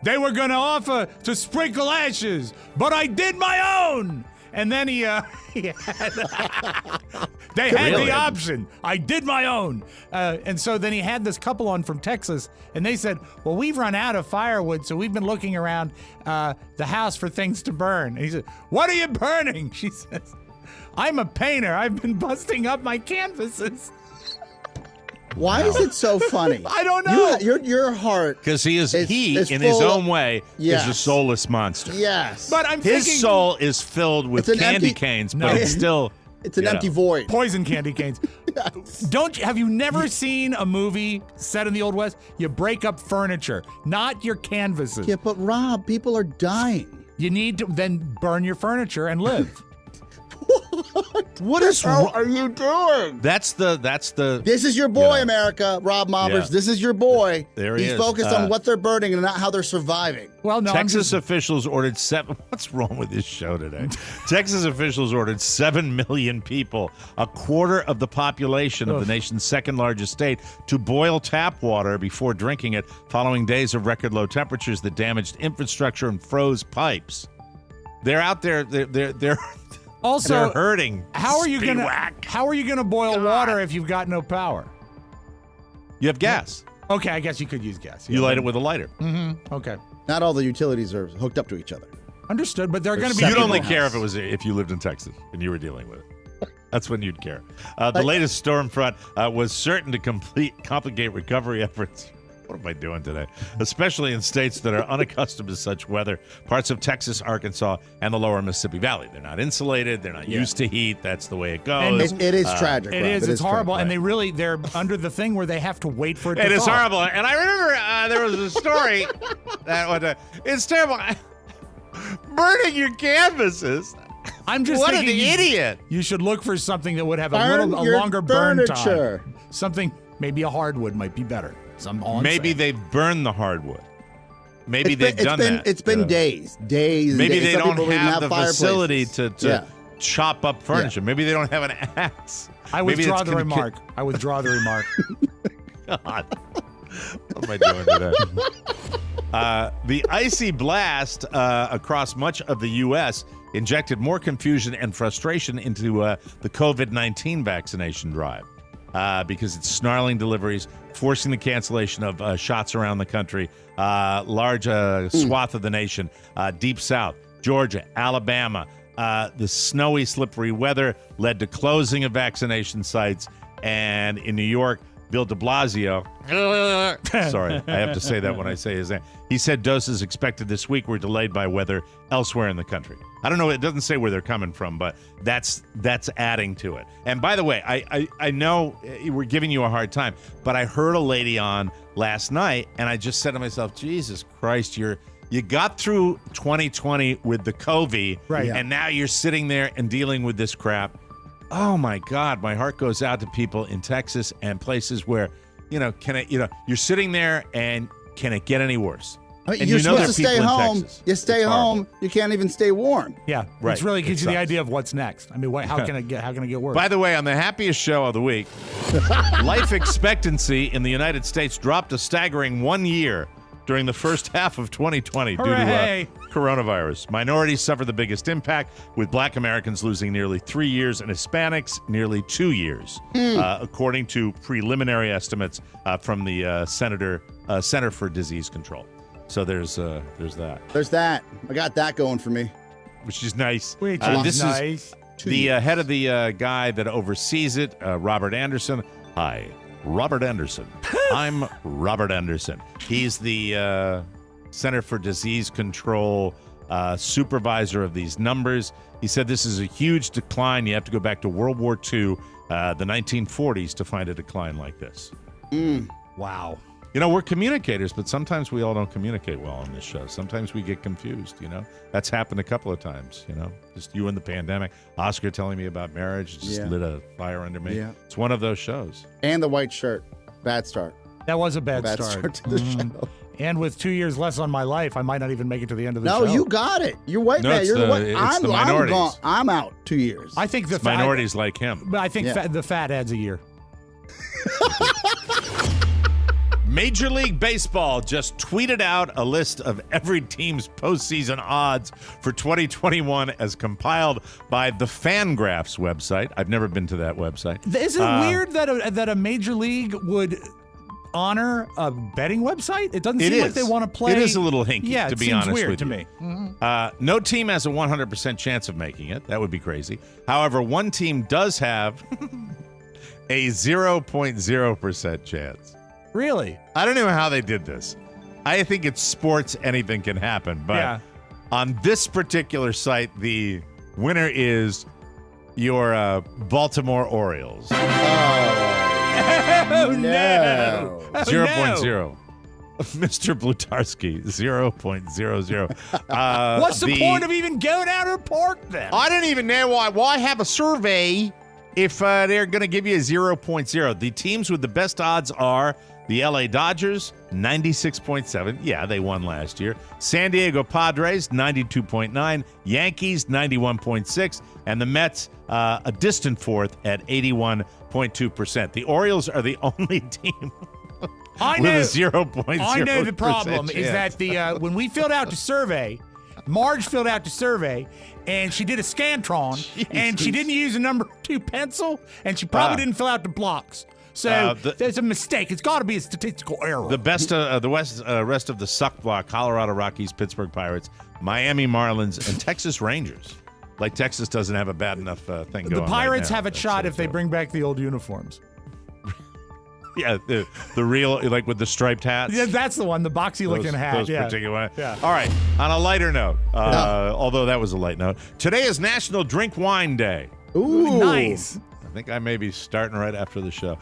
They were going to offer to sprinkle ashes, but I did my own. And then they had the option. I did my own. And so then he had this couple on from Texas, and they said, well, we've run out of firewood, so we've been looking around the house for things to burn. And he said, what are you burning? She says, I'm a painter. I've been busting up my canvases. Why is it so funny? I don't know. Your heart. Because he is in his own way, is a soulless monster. Yes. But I'm his thinking, soul is filled with candy canes, but it's still... It's an empty void. Poison candy canes. Yes. Have you never seen a movie set in the Old West? You break up furniture, not your canvases. Yeah, but Rob, people are dying. You need to then burn your furniture and live. What is wrong? are you doing? That's the. This is your boy, America, Rob Mobbers. Yeah. This is your boy. There he is. He's focused on what they're burning and not how they're surviving. Well, no. Texas officials ordered 7. What's wrong with this show today? Texas officials ordered 7 million people, a quarter of the population of the nation's second largest state, to boil tap water before drinking it, following days of record low temperatures that damaged infrastructure and froze pipes. They're out there. They're also they're hurting. How are you gonna boil water if you've got no power? You have gas. Okay, I guess you could use gas. You light it with a lighter. Mm-hmm. Okay. Not all the utilities are hooked up to each other. Understood, but they're going to be. You'd only care if you lived in Texas and you were dealing with it. That's when you'd care. The latest storm front was certain to complicate recovery efforts. What am I doing today? Especially in states that are unaccustomed to such weather. Parts of Texas, Arkansas, and the lower Mississippi Valley. They're not insulated. They're not used to heat. That's the way it goes. And it is tragic. It is. It's horrible. Tragic. And they're under the thing where they have to wait for it to It is thaw. horrible. And I remember there was a story that it's terrible. burning your canvases. I'm just what an thinking idiot. You should look for something that would have a your longer burn furniture. time. Something, maybe a hardwood might be better. Maybe they've burned the hardwood. Maybe they've done that. It's been days. Maybe they Some don't people even have the facility to Yeah. chop up furniture. Maybe they don't have an axe. I withdraw the remark. I withdraw the remark. God. What am I doing today? The icy blast across much of the U.S. injected more confusion and frustration into the COVID-19 vaccination drive because it's snarling deliveries, forcing the cancellation of shots around the country, large swath of the nation, deep south, Georgia, Alabama. The snowy, slippery weather led to closing of vaccination sites, and in New York, Bill de Blasio, sorry, I have to say that when I say his name. He said doses expected this week were delayed by weather elsewhere in the country. I don't know. It doesn't say where they're coming from, but that's adding to it. And by the way, I know we're giving you a hard time, but I heard a lady on last night, and I just said to myself, Jesus Christ, you got through 2020 with the COVID, right? And now you're sitting there and dealing with this crap. Oh my God, my heart goes out to people in Texas and places where, you're sitting there and can it get any worse? I mean, and you're supposed to stay home. Texas. You stay home. You can't even stay warm. Yeah, right. It's really gives you the idea of what's next. I mean, how can it get worse? By the way, on the happiest show of the week, life expectancy in the United States dropped a staggering 1 year during the first half of 2020 due to coronavirus. Minorities suffered the biggest impact, with Black Americans losing nearly 3 years and Hispanics nearly 2 years, according to preliminary estimates from the Center for Disease Control. So there's that. There's that. I got that going for me. Which is nice. This is nice. The head of the guy that oversees it, Robert Anderson. Hi. Robert Anderson. I'm Robert Anderson. He's the Center for Disease Control supervisor of these numbers. He said this is a huge decline. You have to go back to World War II, the 1940s, to find a decline like this. Wow. We're communicators, but sometimes we all don't communicate well on this show. Sometimes we get confused, That's happened a couple of times, Just you and the pandemic. Oscar telling me about marriage just lit a fire under me. Yeah. It's one of those shows. And the white shirt. Bad start. That was a bad start to the show. And with 2 years less on my life, I might not even make it to the end of the show. No, you got it. You're white man. You're the white. It's the minorities. I'm out 2 years. I think the minorities like him. But I think the fat adds a year. Major League Baseball just tweeted out a list of every team's postseason odds for 2021 as compiled by the Fangraphs website. I've never been to that website. Is it weird that a major league would honor a betting website? It doesn't seem like they want to play. It is a little hinky, to be honest weird with to you. me. No team has a 100% chance of making it. That would be crazy. However, one team does have a 0.0% chance. Really? I don't know how they did this. I think it's sports. Anything can happen. But on this particular site, the winner is your Baltimore Orioles. Oh, no. 0.0. Mr. Blutarski, 0.00. What's the point of even going out of the park then? I don't even know why have a survey if they're going to give you a 0.0. The teams with the best odds are the LA Dodgers, 96.7. Yeah, they won last year. San Diego Padres, 92.9. Yankees, 91.6. And the Mets, a distant fourth at 81.2%. The Orioles are the only team with a 0.0%. I know the problem is that when we filled out the survey, Marge filled out the survey, and she did a Scantron, and she didn't use a number 2 pencil, and she probably didn't fill out the blocks. So there's a mistake. It's got to be a statistical error. The best, rest of the suck block: Colorado Rockies, Pittsburgh Pirates, Miami Marlins, and Texas Rangers. Like Texas doesn't have a bad enough thing going. The Pirates right now. have a shot if they bring back the old uniforms. Yeah, the real, like with the striped hats. Yeah, that's the one, the boxy looking hat. Those particular ones. Yeah. All right. On a lighter note, although that was a light note, today is National Drink Wine Day. Ooh, nice. think I may be starting right after the show.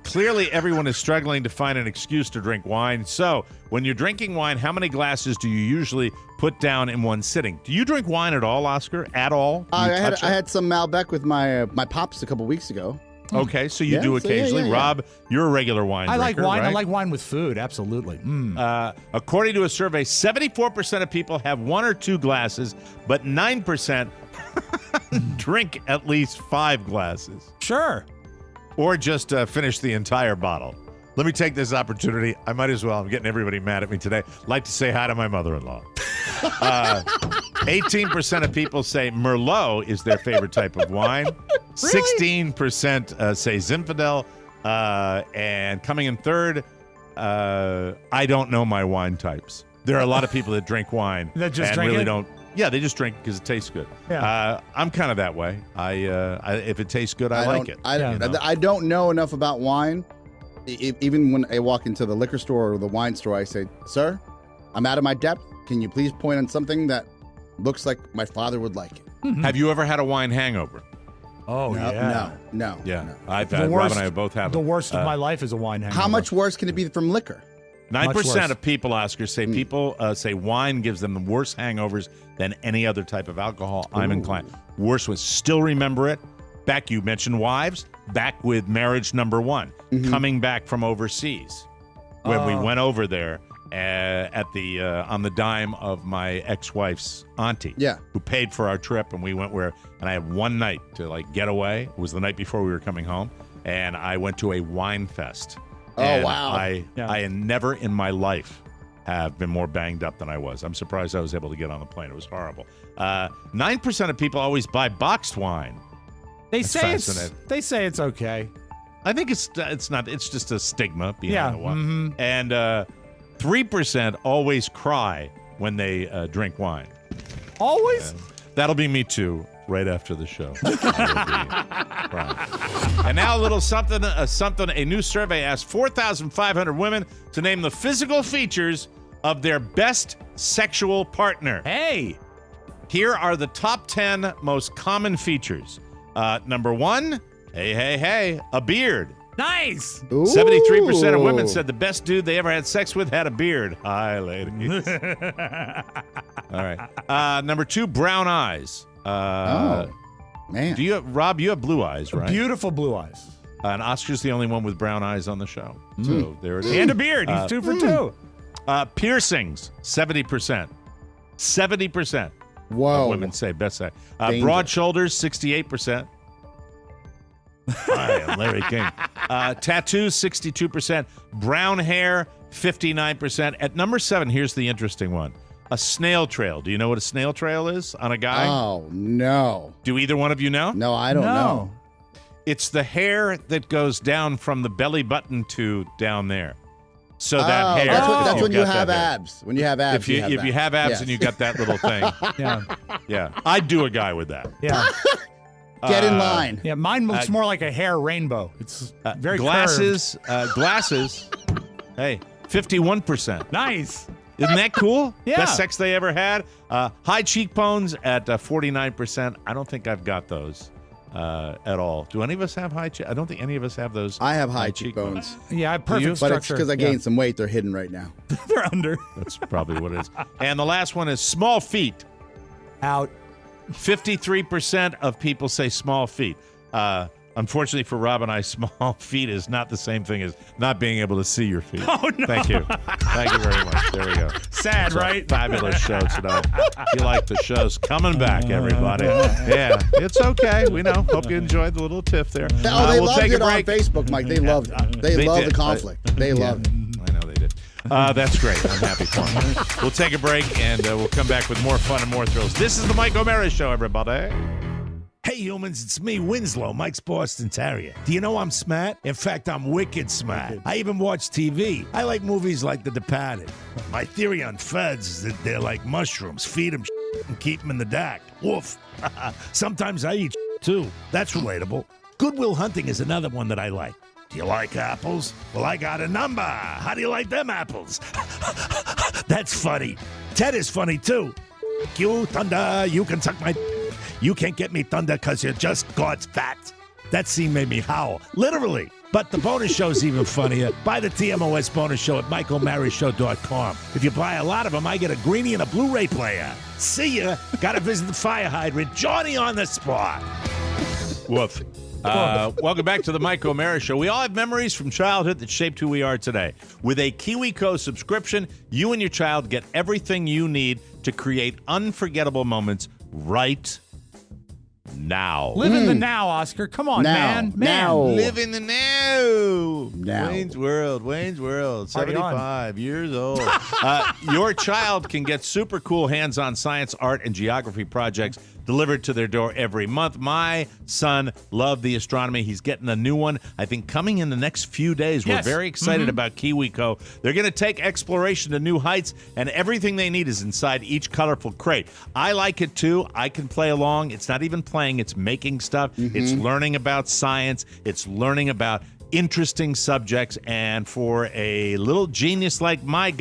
Clearly, everyone is struggling to find an excuse to drink wine. So, when you're drinking wine, how many glasses do you usually put down in one sitting? Do you drink wine at all, Oscar? At all? I had some Malbec with my pops a couple weeks ago. Okay, so you do occasionally. Rob, you're a regular wine drinker, like wine. right? I like wine with food, absolutely. According to a survey, 74% of people have 1 or 2 glasses, but 9% drink at least 5 glasses. Sure. Or just finish the entire bottle. Let me take this opportunity. I might as well. I'm getting everybody mad at me today. Like to say hi to my mother-in-law. 18% of people say Merlot is their favorite type of wine. Really? 16% say Zinfandel. And coming in third, I don't know my wine types. There are a lot of people that drink wine that just and drink really it? don't. Yeah, they just drink because it tastes good. Yeah. I'm kind of that way. If it tastes good, I like it. I don't know enough about wine. Even when I walk into the liquor store or the wine store, I say, "Sir, I'm out of my depth. Can you please point on something that looks like my father would like it?" Have you ever had a wine hangover? Oh, No. Yeah. I've had, Rob and I both have. The worst of my life is a wine hangover. How much worse can it be from liquor? 9% of people, Oscar, say say wine gives them the worst hangovers than any other type of alcohol. I'm inclined. Worst was still remember it. Back, you mentioned wives. Back with marriage number 1, coming back from overseas, when we went over there at the on the dime of my ex-wife's auntie, who paid for our trip, and we went and I had one night to get away. It was the night before we were coming home, and I went to a wine fest. Oh, wow. I had never in my life have been more banged up than I was. I'm surprised I was able to get on the plane. It was horrible. 9% of people always buy boxed wine. They say it's okay. I think it's not. It's just a stigma behind the wine. And 3% always cry when they drink wine. Always? That'll be me too. Right after the show. And now a little something. A new survey asked 4,500 women to name the physical features of their best sexual partner. Hey! Here are the top 10 most common features. Number 1, hey, a beard. Nice! 73% of women said the best dude they ever had sex with had a beard. Hi, ladies. All right. Number 2, brown eyes. Man. Rob, you have blue eyes, right? Beautiful blue eyes. And Oscar's the only one with brown eyes on the show. So there it is. And a beard. He's 2 for 2. Piercings, 70%. 70%. Whoa. Of women say best sex. Broad shoulders, 68%. Hi, I'm Larry King. Tattoos, 62%. Brown hair, 59%. At number 7, here's the interesting one. A snail trail. Do you know what a snail trail is on a guy? Oh, no. Do either one of you know? No, I don't know. It's the hair that goes down from the belly button to down there. So that hair. That's when you have abs. When you have abs. If you have abs and you got that little thing. Yeah. I'd do a guy with that. Yeah. Get in line. Yeah, mine looks more like a hair rainbow. It's very glasses. Glasses. Hey, 51%. Nice. Isn't that cool? Yeah. Best sex they ever had. High cheekbones at 49%. I don't think I've got those at all. Do any of us have high cheekbones? I don't think any of us have those. I have high cheekbones. Yeah, I have perfect structure. But it's because I gained some weight. They're hidden right now. They're under. That's probably what it is. And the last one is small feet. Out. 53% of people say small feet. Unfortunately for Rob and I, small feet is not the same thing as not being able to see your feet. Oh, no. Thank you. Thank you very much. There we go. Sad, right? Fabulous show tonight. If you like the show's coming back, everybody. Yeah, it's okay. We know. Hope you enjoyed the little tiff there. They loved it on Facebook, Mike. They loved it. They loved the conflict. They loved it. I know they did. That's great. I'm happy for them. We'll take a break, and we'll come back with more fun and more thrills. This is the Mike O'Mara Show, everybody. Hey, humans, it's me, Winslow, Mike's Boston Terrier. Do you know I'm smart? In fact, I'm wicked smart. I even watch TV. I like movies like The Departed. My theory on feds is that they're like mushrooms. Feed them and keep them in the dark. Woof. Sometimes I eat too. That's relatable. Good Will Hunting is another one that I like. Do you like apples? Well, I got a number. How do you like them apples? That's funny. Ted is funny, too. You, Thunder, you can suck my... You can't get me, Thunder, because you're just God's fat. That scene made me howl, literally. But the bonus show is even funnier. Buy the TMOS bonus show at MichaelMaryshow.com. If you buy a lot of them, I get a greenie and a Blu-ray player. See ya. Gotta visit the fire hydrant. Johnny on the spot. Woof. Welcome back to the Mike O'Mara Show. We all have memories from childhood that shaped who we are today. With a KiwiCo subscription, you and your child get everything you need to create unforgettable moments right now. Live in the now, Oscar. Come on, man. Now. Live in the now. Now. Wayne's World. Party 75 years old. Your child can get super cool hands-on science, art, and geography projects delivered to their door every month. My son loved the astronomy. He's getting a new one, I think, coming in the next few days. Yes. We're very excited about KiwiCo. They're going to take exploration to new heights, and everything they need is inside each colorful crate. I like it, too. I can play along. It's not even playing. It's making stuff. It's learning about science. It's learning about interesting subjects, and for a little genius like my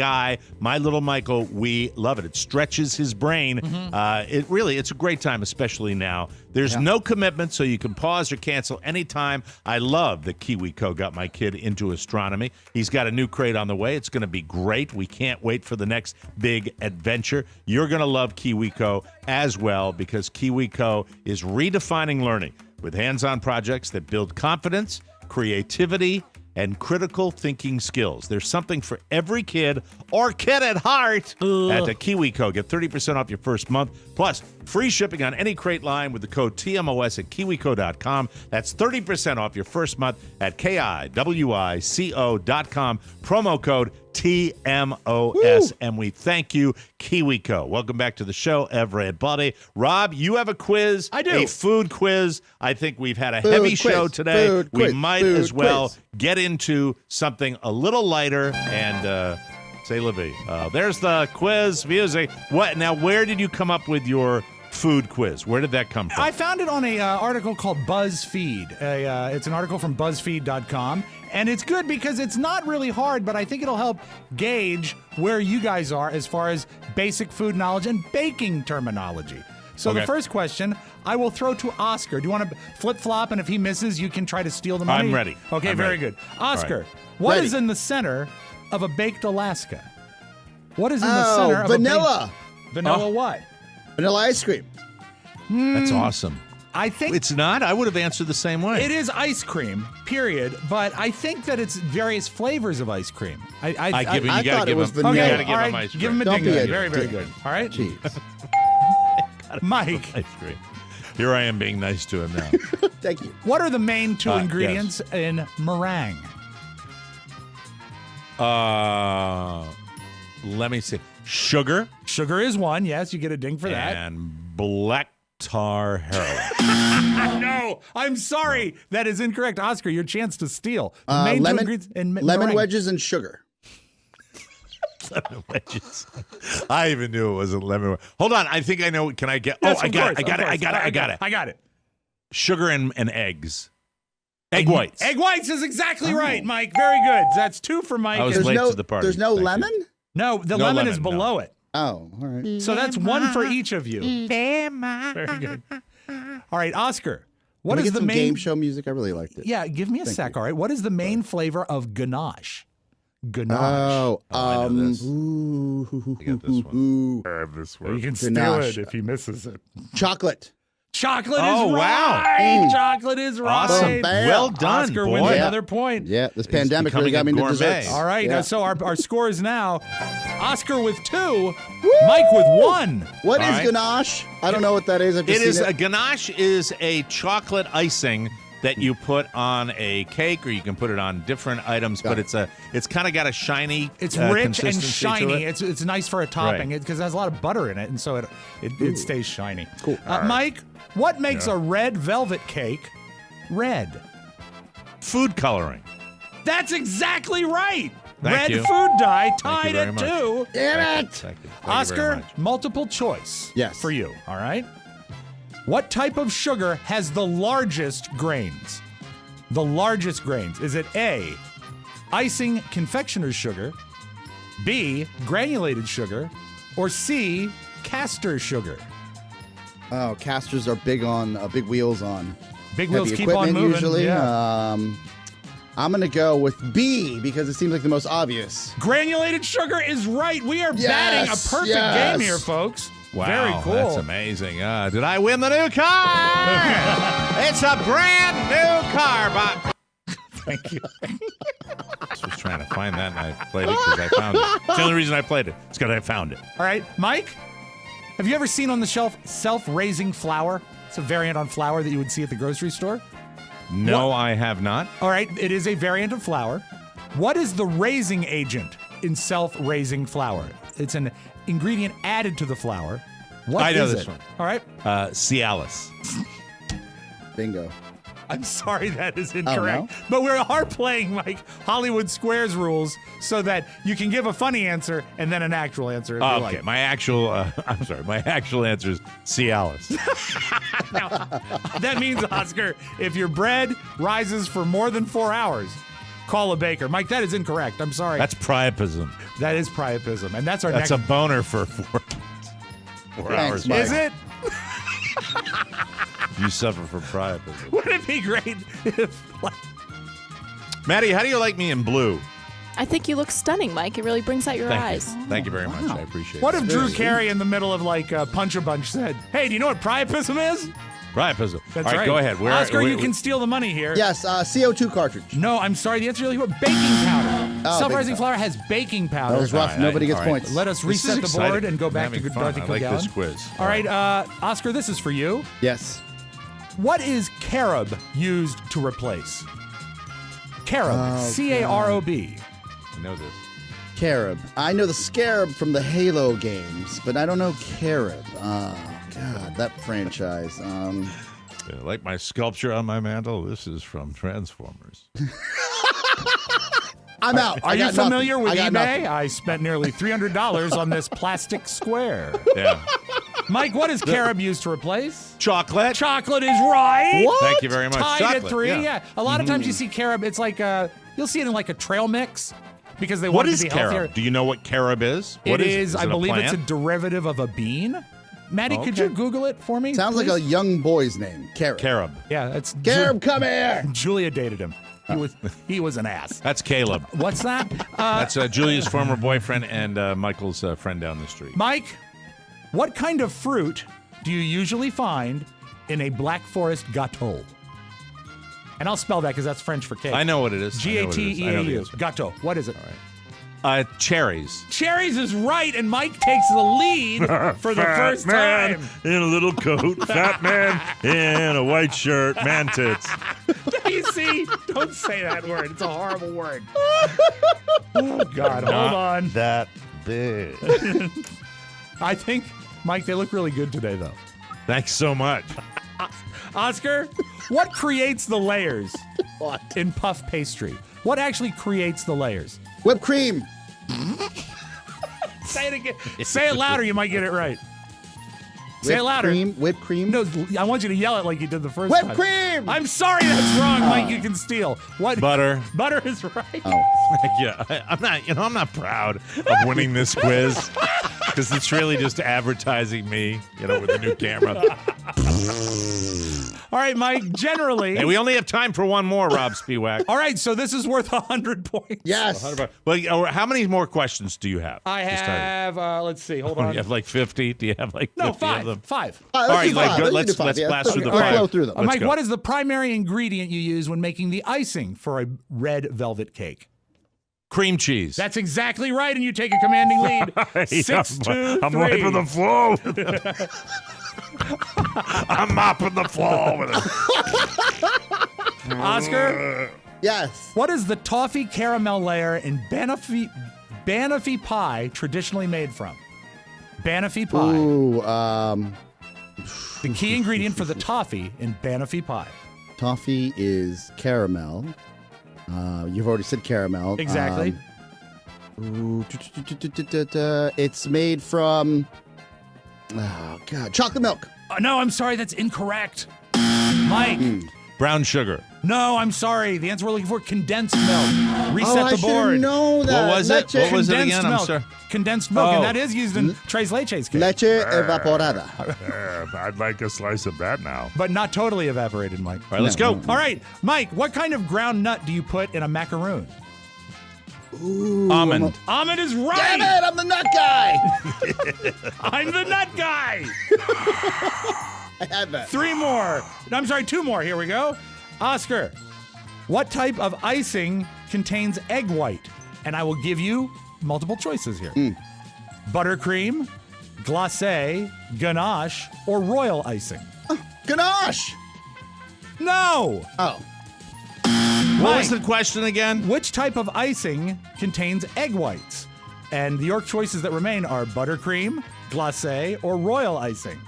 little Michael, we love it. It stretches his brain. It's a great time, especially now. There's no commitment, so you can pause or cancel anytime. I love that KiwiCo got my kid into astronomy. He's got a new crate on the way. It's going to be great. We can't wait for the next big adventure. You're going to love KiwiCo as well, because KiwiCo is redefining learning with hands-on projects that build confidence, creativity, and critical thinking skills. There's something for every kid or kid at heart at the KiwiCo. Get 30% off your first month, plus free shipping on any crate line with the code TMOS at KiwiCo.com. That's 30% off your first month at KiwiCo.com. Promo code TMOS. And we thank you, KiwiCo. Welcome back to the show, everybody. Rob, you have a quiz. I do. A food quiz. I think we've had a heavy show today. We might as well get into something a little lighter and say Libby. There's the quiz music. What now? Where did you come up with your food quiz? Where did that come from? I found it on a article called BuzzFeed. It's an article from BuzzFeed.com, and it's good because it's not really hard, but I think it'll help gauge where you guys are as far as basic food knowledge and baking terminology. So the first question I will throw to Oscar. Do you want to flip-flop, and if he misses, you can try to steal the money? I'm ready. Okay, I'm very ready. good. Oscar, what is in the center of a baked Alaska? What is in the center of vanilla. Vanilla what? Vanilla ice cream. That's awesome. I think It's not? I would have answered the same way. it is ice cream, period. But I think that it's various flavors of ice cream. I give him. I You thought got to it give was him. vanilla. You Okay, got to give all him right, ice cream. give him a Don't be ding. a Very, very dick. good. All right, Jeez. Mike. Ice cream. Here I am being nice to him now. Thank you. What are the main two Yes. ingredients in meringue? Let me see. Sugar Sugar is one. Yes, you get a ding for that. and black tar heroin. No, I'm sorry. That is incorrect. Oscar, your chance to steal. The main two Lemon, ingredients in lemon meringue. wedges and sugar. Lemon wedges. I even knew it wasn't lemon wedges. Hold on. I think I know. Can I get? Oh, Yes, I of got course, it. I got of it. I course. got it. I got it. I got it. Sugar and eggs. Egg whites. Egg whites is exactly right, Mike. Very good. That's two for Mike. I was And- late to the party. There's no Thank you. lemon? No, the No lemon lemon, is no. below it. Oh, all right. So that's one for each of you. Very good. All right, Oscar. What Can we is get the some main game show music? I really liked it. Yeah, give me a sec, all right? What is the main flavor of ganache? Ganache. Oh, I know this. Ooh, I got this one. I have this one. You can Ganache. steal it if he misses it. chocolate. Chocolate Oh, is wow. right. Chocolate is right. Awesome. Bam. Well done, Oscar boy. wins Yeah. another point. Yeah, this pandemic really got me becoming into a gourmet. desserts. All right, Yeah. so our score is now Oscar with 2, Mike with 1. What All is right. ganache? I don't know what that is. I've just It is seen a ganache is a chocolate icing that you put on a cake, or you can put it on different items. Got But it's kind of got a shiny. It's rich and consistency to shiny. it. It's nice for a topping Right. because it has a lot of butter in it, and so it stays shiny. Cool. Mike, what makes a red velvet cake red? Food coloring. That's exactly right. Thank Red you. food dye Thank you tied very at much. 2. Damn it! Thank you. Thank you very Oscar, much. multiple choice. Yes. For you, all right? What type of sugar has the largest grains? The largest grains. Is it A, icing confectioner's sugar, B, granulated sugar, or C, castor sugar? Oh, casters are big on big wheels on. Big wheels heavy keep on equipment moving. usually. Yeah. I'm going to go with B because it seems like the most obvious. Granulated sugar is right. We are batting a perfect game here, folks. Wow, Very cool. That's amazing. Did I win the new car? It's a brand new car, Bob. Thank you. I was trying to find that, and I played it because I found it. It's the only reason I played it. It's because I found it. All right, Mike, have you ever seen on the shelf self-raising flour? It's a variant on flour that you would see at the grocery store. No, I have not. All right, it is a variant of flour. What is the raising agent in self-raising flour? It's an ingredient added to the flour. What I know is this it? one. All right. Cialis. Bingo. I'm sorry, that is incorrect. Oh, no? But we are playing like Hollywood Squares rules so that you can give a funny answer and then an actual answer. If you Okay, like. my actual answer is Cialis. Now, that means, Oscar, if your bread rises for more than 4 hours, call a baker. Mike, that is incorrect. I'm sorry. That's priapism. That is priapism. And that's our That's next. a boner for 4 hours. Mike. Is it? You suffer from priapism. Wouldn't it be great if... Maddie, how do you like me in blue? I think you look stunning, Mike. It really brings out your eyes. Thank you very much. I appreciate What it. if Drew Carey in the middle of like Punch-a-Bunch said, hey, do you know what priapism is? Priapism. That's All right, right. go ahead. Oscar, you can steal the money here. Yes, CO2 cartridge. No, I'm sorry. The answer is baking powder. Oh, Self-rising baking flour has baking powder. That was rough. Nobody gets points. Let us This is reset the exciting. board and go I'm back to having fun. Dorothy I like Kilgallen. this quiz. All right, Oscar, this is for you. Yes. What is carob used to replace? Carob. Oh, C-A-R-O-B. I know this. Carob. I know the Scarab from the Halo games, but I don't know Carob. Oh, God, that franchise. Like my sculpture on my mantle, this is from Transformers. I'm out. Are you familiar with eBay? Nothing. I spent nearly $300 on this plastic square. Yeah. Mike, what is carob used to replace? Chocolate. Chocolate is right. What? Thank you very much. Tied Chocolate. at 3. Yeah. A lot of times you see carob. It's like you'll see it in like a trail mix because they What want it is to be healthier. carob? Do you know what carob is? What It is is. it? I Is it believe it's a plant? derivative of a bean. Maddie, could you Google it for me? Sounds like a young boy's name. Carob. Carob. Yeah, that's Carob, come here. Julia dated him. He was an ass. That's Caleb. What's that? That's Julia's former boyfriend and Michael's friend down the street. Mike, what kind of fruit do you usually find in a Black Forest gâteau? And I'll spell that because that's French for cake. I know what it is. G-A-T-E-A-U. Gâteau. What is it? Cherries. Cherries is right, and Mike takes the lead for the first time. In a little coat, fat man in a white shirt, man tits. You see? Don't say that word. It's a horrible word. Oh, God. Hold on. That big. I think, Mike, they look really good today, though. Thanks so much. Oscar, what creates the layers What? in puff pastry? What actually creates the layers? Whipped cream. Say it again. Say it louder. You might get it right. Say it louder. Whipped cream. No, I want you to yell it like you did the first Whipped time. cream. I'm sorry, that's wrong, Mike. You can steal. What? Butter. Butter is right. Yeah, I'm not proud of winning this quiz because it's really just advertising me, with a new camera. All right, Mike. Generally, Hey, we only have time for one more, Rob Spiewak. all right. So this is worth 100 points. Yes. Well, how many more questions do you have? I Just tell me. have. Let's see. Hold Do on. you have like 50? Do you have like 50 No, of five. them? Five. All right, do like, five. good. Let's do Let's five. blast through the Let's five. flow through them. Let's Mike, go. what is the primary ingredient you use when making the icing for a red velvet cake? Cream cheese. That's exactly right, and you take a commanding lead. 6-2-3. I'm wiping the floor with it. I'm mopping the floor with it. Oscar, Yes. what is the toffee caramel layer in banoffee pie traditionally made from? Banoffee pie. Ooh, The key ingredient for the toffee in banoffee pie. toffee is caramel. You've already said caramel. Exactly. It's made from. Oh God, chocolate milk. No, I'm sorry, that's incorrect. Mike. Brown sugar. No, I'm sorry. The answer we're looking for, condensed milk. Reset the board. I should know that. What was it? What was it again? I'm sorry. Condensed milk, and that is used in Tres Leches cake. Leche evaporada. I'd like a slice of that now. But not totally evaporated, Mike. All right, let's go. All right, Mike, what kind of ground nut do you put in a macaroon? Ooh, Almond. Almond is right. Damn it, I'm the nut guy. I'm the nut guy. I had that. 2 more. Here we go. Oscar, what type of icing contains egg white? And I will give you multiple choices here. Buttercream, glacé, ganache, or royal icing. Ganache. No. Oh. What was the question again? Which type of icing contains egg whites? And your choices that remain are buttercream, glacé, or royal icing.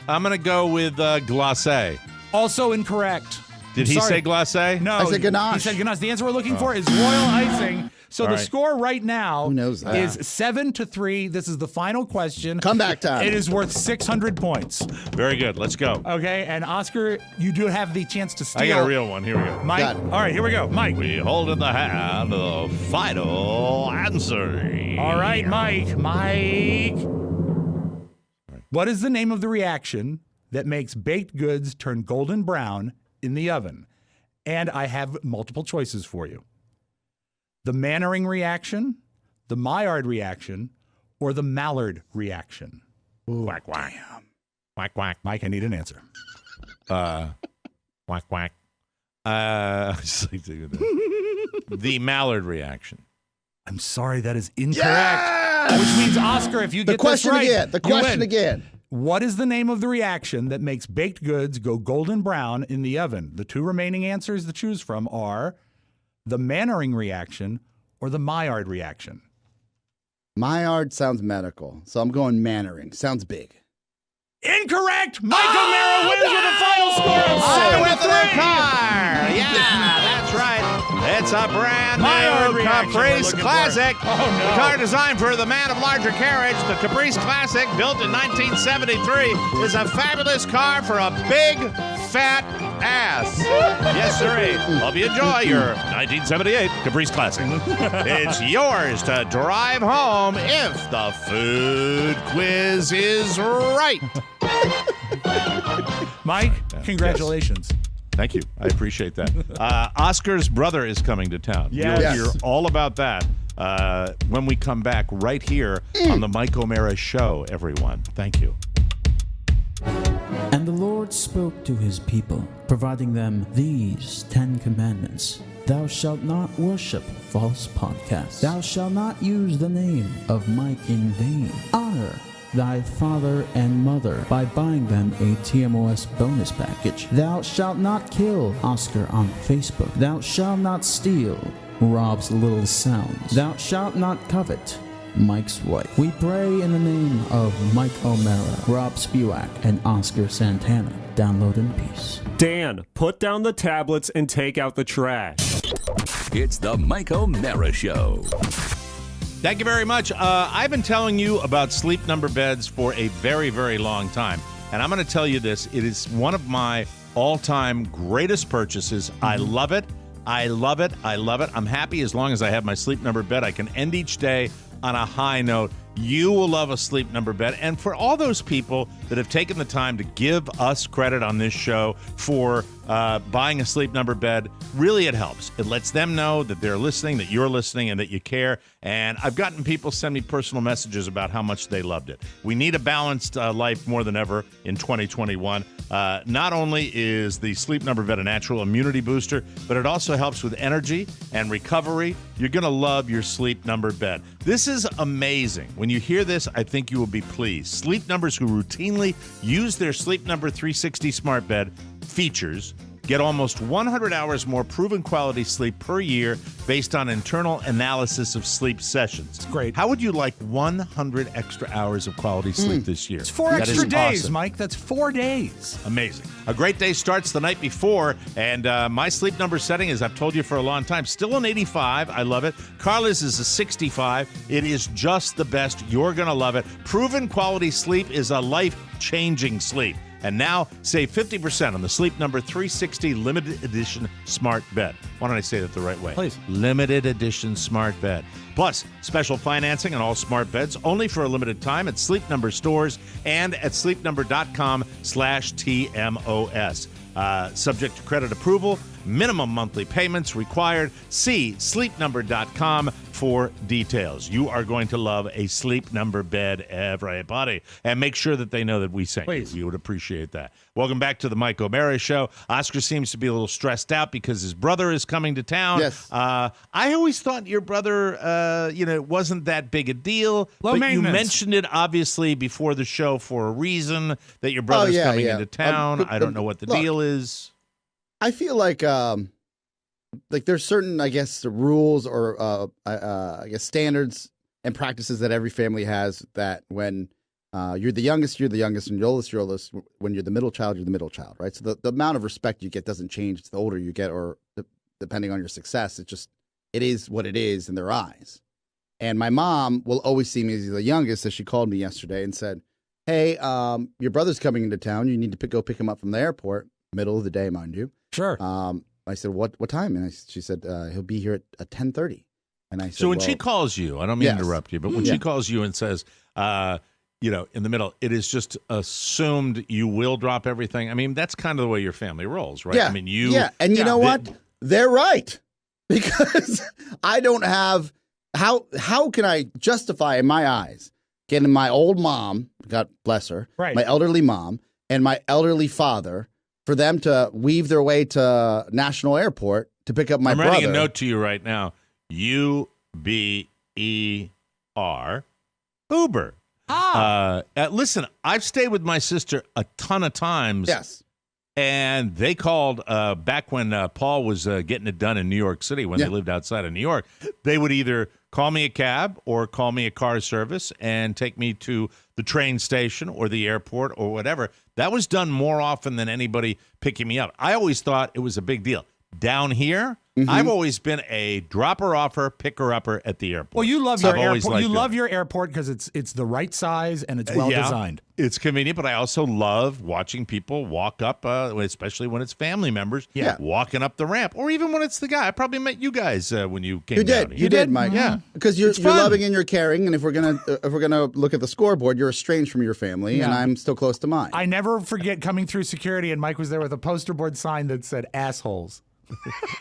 I'm going to go with glacé. Also incorrect. Did he say glacé? No. I said ganache. He said ganache. The answer we're looking for is royal icing. So All the right. score right now Who knows that? is 7-3. This is the final question. Comeback time. It is worth 600 points. Very good. Let's go. Okay, and Oscar, you do have the chance to steal. I got a real one. Here we go. Mike. Got it. All right, here we go. Mike. We hold in the hand the final answer. All right, Mike. Mike. What is the name of the reaction that makes baked goods turn golden brown in the oven? And I have multiple choices for you. The Mannering reaction, the Maillard reaction, or the Maillard reaction? Quack, quack. Quack, quack. Mike, I need an answer. Quack, quack. The Maillard reaction. I'm sorry, that is incorrect. Which means, Oscar, if you get question this right, again. The you question win. again. What is the name of the reaction that makes baked goods go golden brown in the oven? The 2 remaining answers to choose from are the Mannering reaction or the Maillard reaction. Maillard sounds medical, so I'm going Mannering. Sounds big. Incorrect! Mike O'Mara wins with a final score of 7-3. Yeah, that's right. It's a brand Maillard new reaction we're Caprice looking Classic. for. Oh, no. The car designed for the man of larger carriage, the Caprice Classic, built in 1973, is a fabulous car for a big, fat ass. Yes, sirree. Hope you enjoy your 1978 Caprice Classic. It's yours to drive home if the food quiz is right. Mike, congratulations. Thank you. I appreciate that. Oscar's brother is coming to town. Yes. You'll hear all about that when we come back right here on the Mike O'Mara Show, everyone. Thank you. And the Lord spoke to his people, providing them these 10 commandments. Thou shalt not worship false podcasts. Thou shalt not use the name of Mike in vain. Honor thy father and mother by buying them a TMOS bonus package. Thou shalt not kill Oscar on Facebook. Thou shalt not steal Rob's little sounds. Thou shalt not covet Mike's wife. We pray in the name of Mike O'Mara, Rob Spiewak, and Oscar Santana. Download in peace. Dan, put down the tablets and take out the trash. It's the Mike O'Mara Show. Thank you very much. I've been telling you about Sleep Number beds for a very, very long time. And I'm going to tell you this. It is one of my all-time greatest purchases. I love it. I love it. I love it. I'm happy as long as I have my Sleep Number bed. I can end each day on a high note. You will love a Sleep Number bed. And for all those people that have taken the time to give us credit on this show for buying a Sleep Number bed, really it helps. It lets them know that they're listening, that you're listening, and that you care. And I've gotten people send me personal messages about how much they loved it. We need a balanced life more than ever in 2021. Not only is the Sleep Number bed a natural immunity booster, but it also helps with energy and recovery. You're going to love your Sleep Number bed. This is amazing. When you hear this, I think you will be pleased. Sleep Numbers who routinely use their Sleep Number 360 smart bed features get almost 100 hours more proven quality sleep per year based on internal analysis of sleep sessions. It's great. How would you like 100 extra hours of quality sleep this year? It's 4 That extra is days, awesome. Mike. That's 4 days. Amazing. A great day starts the night before, and my Sleep Number setting, as I've told you for a long time, still an 85. I love it. Carla's is a 65. It is just the best. You're going to love it. Proven quality sleep is a life-changing sleep. And now save 50% on the Sleep Number 360 limited edition smart bed. Why don't I say that the right way? Please. Limited edition smart bed. Plus, special financing on all smart beds only for a limited time at Sleep Number stores and at sleepnumber.com/TMOS. Subject to credit approval, minimum monthly payments required. See sleepnumber.com for details. You are going to love a Sleep Number bed, everybody. And make sure that they know that we sent you. We would appreciate that. Welcome back to the Mike O'Mara Show. Oscar seems to be a little stressed out because his brother is coming to town. Yes. I always thought your brother, it wasn't that big a deal. Low but maintenance. You mentioned it, obviously, before the show for a reason, that your brother's coming into town. I don't know what the deal is. I feel like there's certain, I guess, rules or I guess standards and practices that every family has. That when you're the youngest, you're the youngest, and you're the oldest. When you're the middle child, you're the middle child, right? So the amount of respect you get doesn't change the older you get, or depending on your success. It is what it is in their eyes. And my mom will always see me as the youngest, so she called me yesterday and said, "Hey, your brother's coming into town. You need to go pick him up from the airport." Middle of the day, mind you. Sure. I said, what time? And she said, he'll be here at 10:30. And I said, so when she calls you, I don't mean to interrupt you, but when she calls you and says, in the middle, it is just assumed you will drop everything. I mean, that's kind of the way your family rolls, right? Yeah. I mean, you. Yeah. And you know what? They're right. Because I don't have, how can I justify in my eyes getting my old mom, God bless her, my elderly mom, and my elderly father, for them to weave their way to National Airport to pick up my brother. I'm writing a note to you right now. UBER, Uber. Listen, I've stayed with my sister a ton of times. Yes. And they called back when Paul was getting it done in New York City when they lived outside of New York. They would either call me a cab or call me a car service and take me to the train station or the airport or whatever. That was done more often than anybody picking me up. I always thought it was a big deal. Down here, I've always been a dropper-offer, picker-upper at the airport. Well, you love your airport. You love your airport because it's the right size and it's well designed. It's convenient, but I also love watching people walk up, especially when it's family members, walking up the ramp, or even when it's the guy. I probably met you guys when you came down here. You did, Mike. Yeah, because you're loving and you're caring, and if we're gonna look at the scoreboard, you're estranged from your family, and I'm still close to mine. I never forget coming through security, and Mike was there with a poster board sign that said "assholes."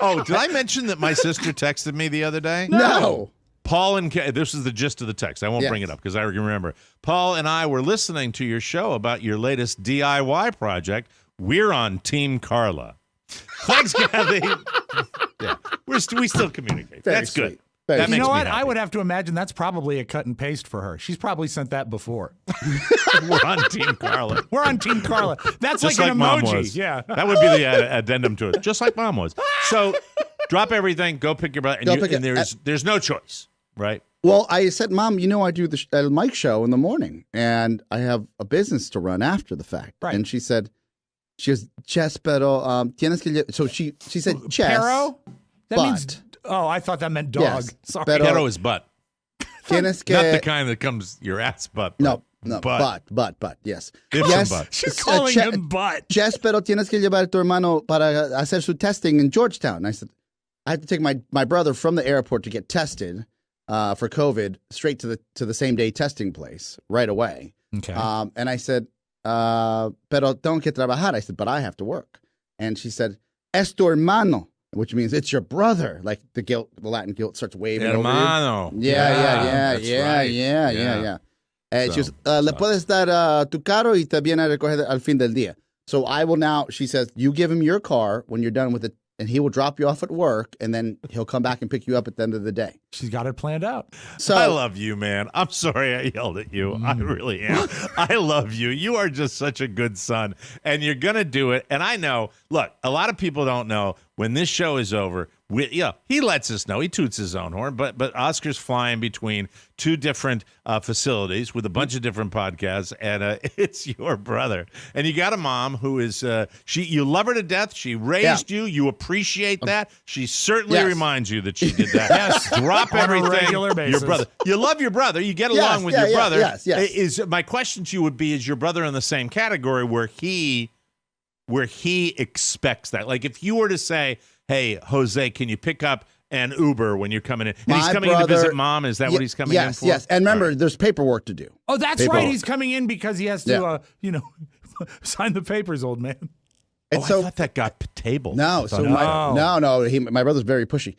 Oh, did I mention that my sister texted me the other day? No. Paul and this is the gist of the text. I won't bring it up because I remember. Paul and I were listening to your show about your latest DIY project. We're on Team Carla. Thanks, Kathy. We still communicate. That's sweet. good. That You know what? makes me happy. I would have to imagine that's probably a cut and paste for her. She's probably sent that before. We're on Team Carla. We're on Team Carla. That's Just like an Mom emoji. was. Yeah. That would be the addendum to it. Just like Mom was. So drop everything, go pick your brother, and there's no choice, right? Well, I said, Mom, I do the Mike show in the morning, and I have a business to run after the fact. Right. And she goes, Chess, pero tienes que... So she said, Chess, Pero? That means... but... Oh, I thought that meant dog. Yes, Sorry. Pero is butt. Tienes que... Not the kind that comes your ass butt. No, but yes. It's yes, butt. She's calling him butt. Chess, pero tienes que llevar a tu hermano para hacer su testing in Georgetown. And I said, I have to take my brother from the airport to get tested for COVID straight to the same day testing place right away. Okay. And I said, pero tengo que trabajar. I said, but I have to work. And she said, es tu hermano, which means it's your brother. Like the Latin guilt starts waving Hermano. over you. Yeah. And she goes, le puedes dar tu carro y te viene a recoger al fin del día. So I will now, she says, you give him your car when you're done with it, and he will drop you off at work, and then he'll come back and pick you up at the end of the day. She's got it planned out. So I love you, man. I'm sorry I yelled at you. I really am. I love you. You are just such a good son, and you're going to do it. And I know, Look, a lot of people don't know when this show is over. He lets us know. He toots his own horn, but Oscar's flying between two different facilities with a bunch of different podcasts, and it's your brother. And you got a mom who is you love her to death. She raised you. You appreciate that. She certainly reminds you that she did that. Yes, drop on everything. a regular basis. Your brother. You love your brother. You get along with your brother. Yes. Is my question to you would be: is your brother in the same category where he expects that? Like if you were to say, "Hey, Jose, can you pick up an Uber when you're coming in?" And he's coming in to visit mom. Is that what he's coming in for? Yes. And remember, there's paperwork to do. Oh, that's right. He's coming in because he has to, sign the papers, old man. And I thought that got tabled. No. My brother's very pushy.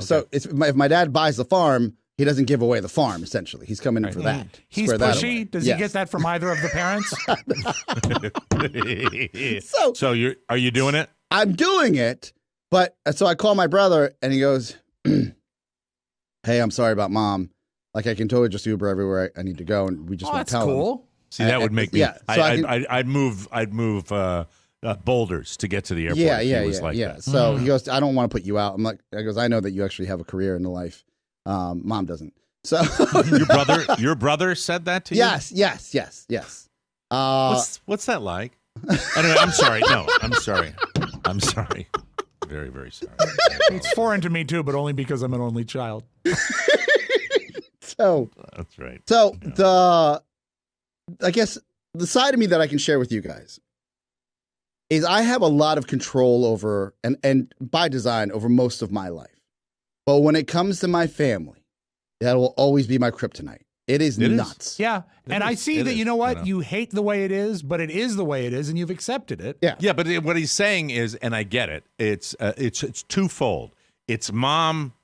So if my dad buys the farm, he doesn't give away the farm. Essentially, he's coming in for that. He's pushy. Does he get that from either of the parents? So are you doing it? I'm doing it. But so I call my brother and he goes, "Hey, I'm sorry about mom. Like I can totally just Uber everywhere I need to go, and we just won't tell him." Cool. See, that would make me. Yeah, so I'd move boulders to get to the airport. Yeah. So he goes, "I don't want to put you out." I'm like, I know that you actually have a career in the life. Mom doesn't. So your brother said that to you? Yes. What's that like? Anyway, I'm sorry. No, I'm sorry. Very, very sorry. It's foreign to me too, but only because I'm an only child. So that's right. So I guess the side of me that I can share with you guys is I have a lot of control over and by design over most of my life. But when it comes to my family, that will always be my kryptonite. It is nuts. Yeah. I see that, you know what? You hate the way it is, but it is the way it is, and you've accepted it. Yeah. Yeah, but what he's saying is, and I get it, it's twofold. It's mom,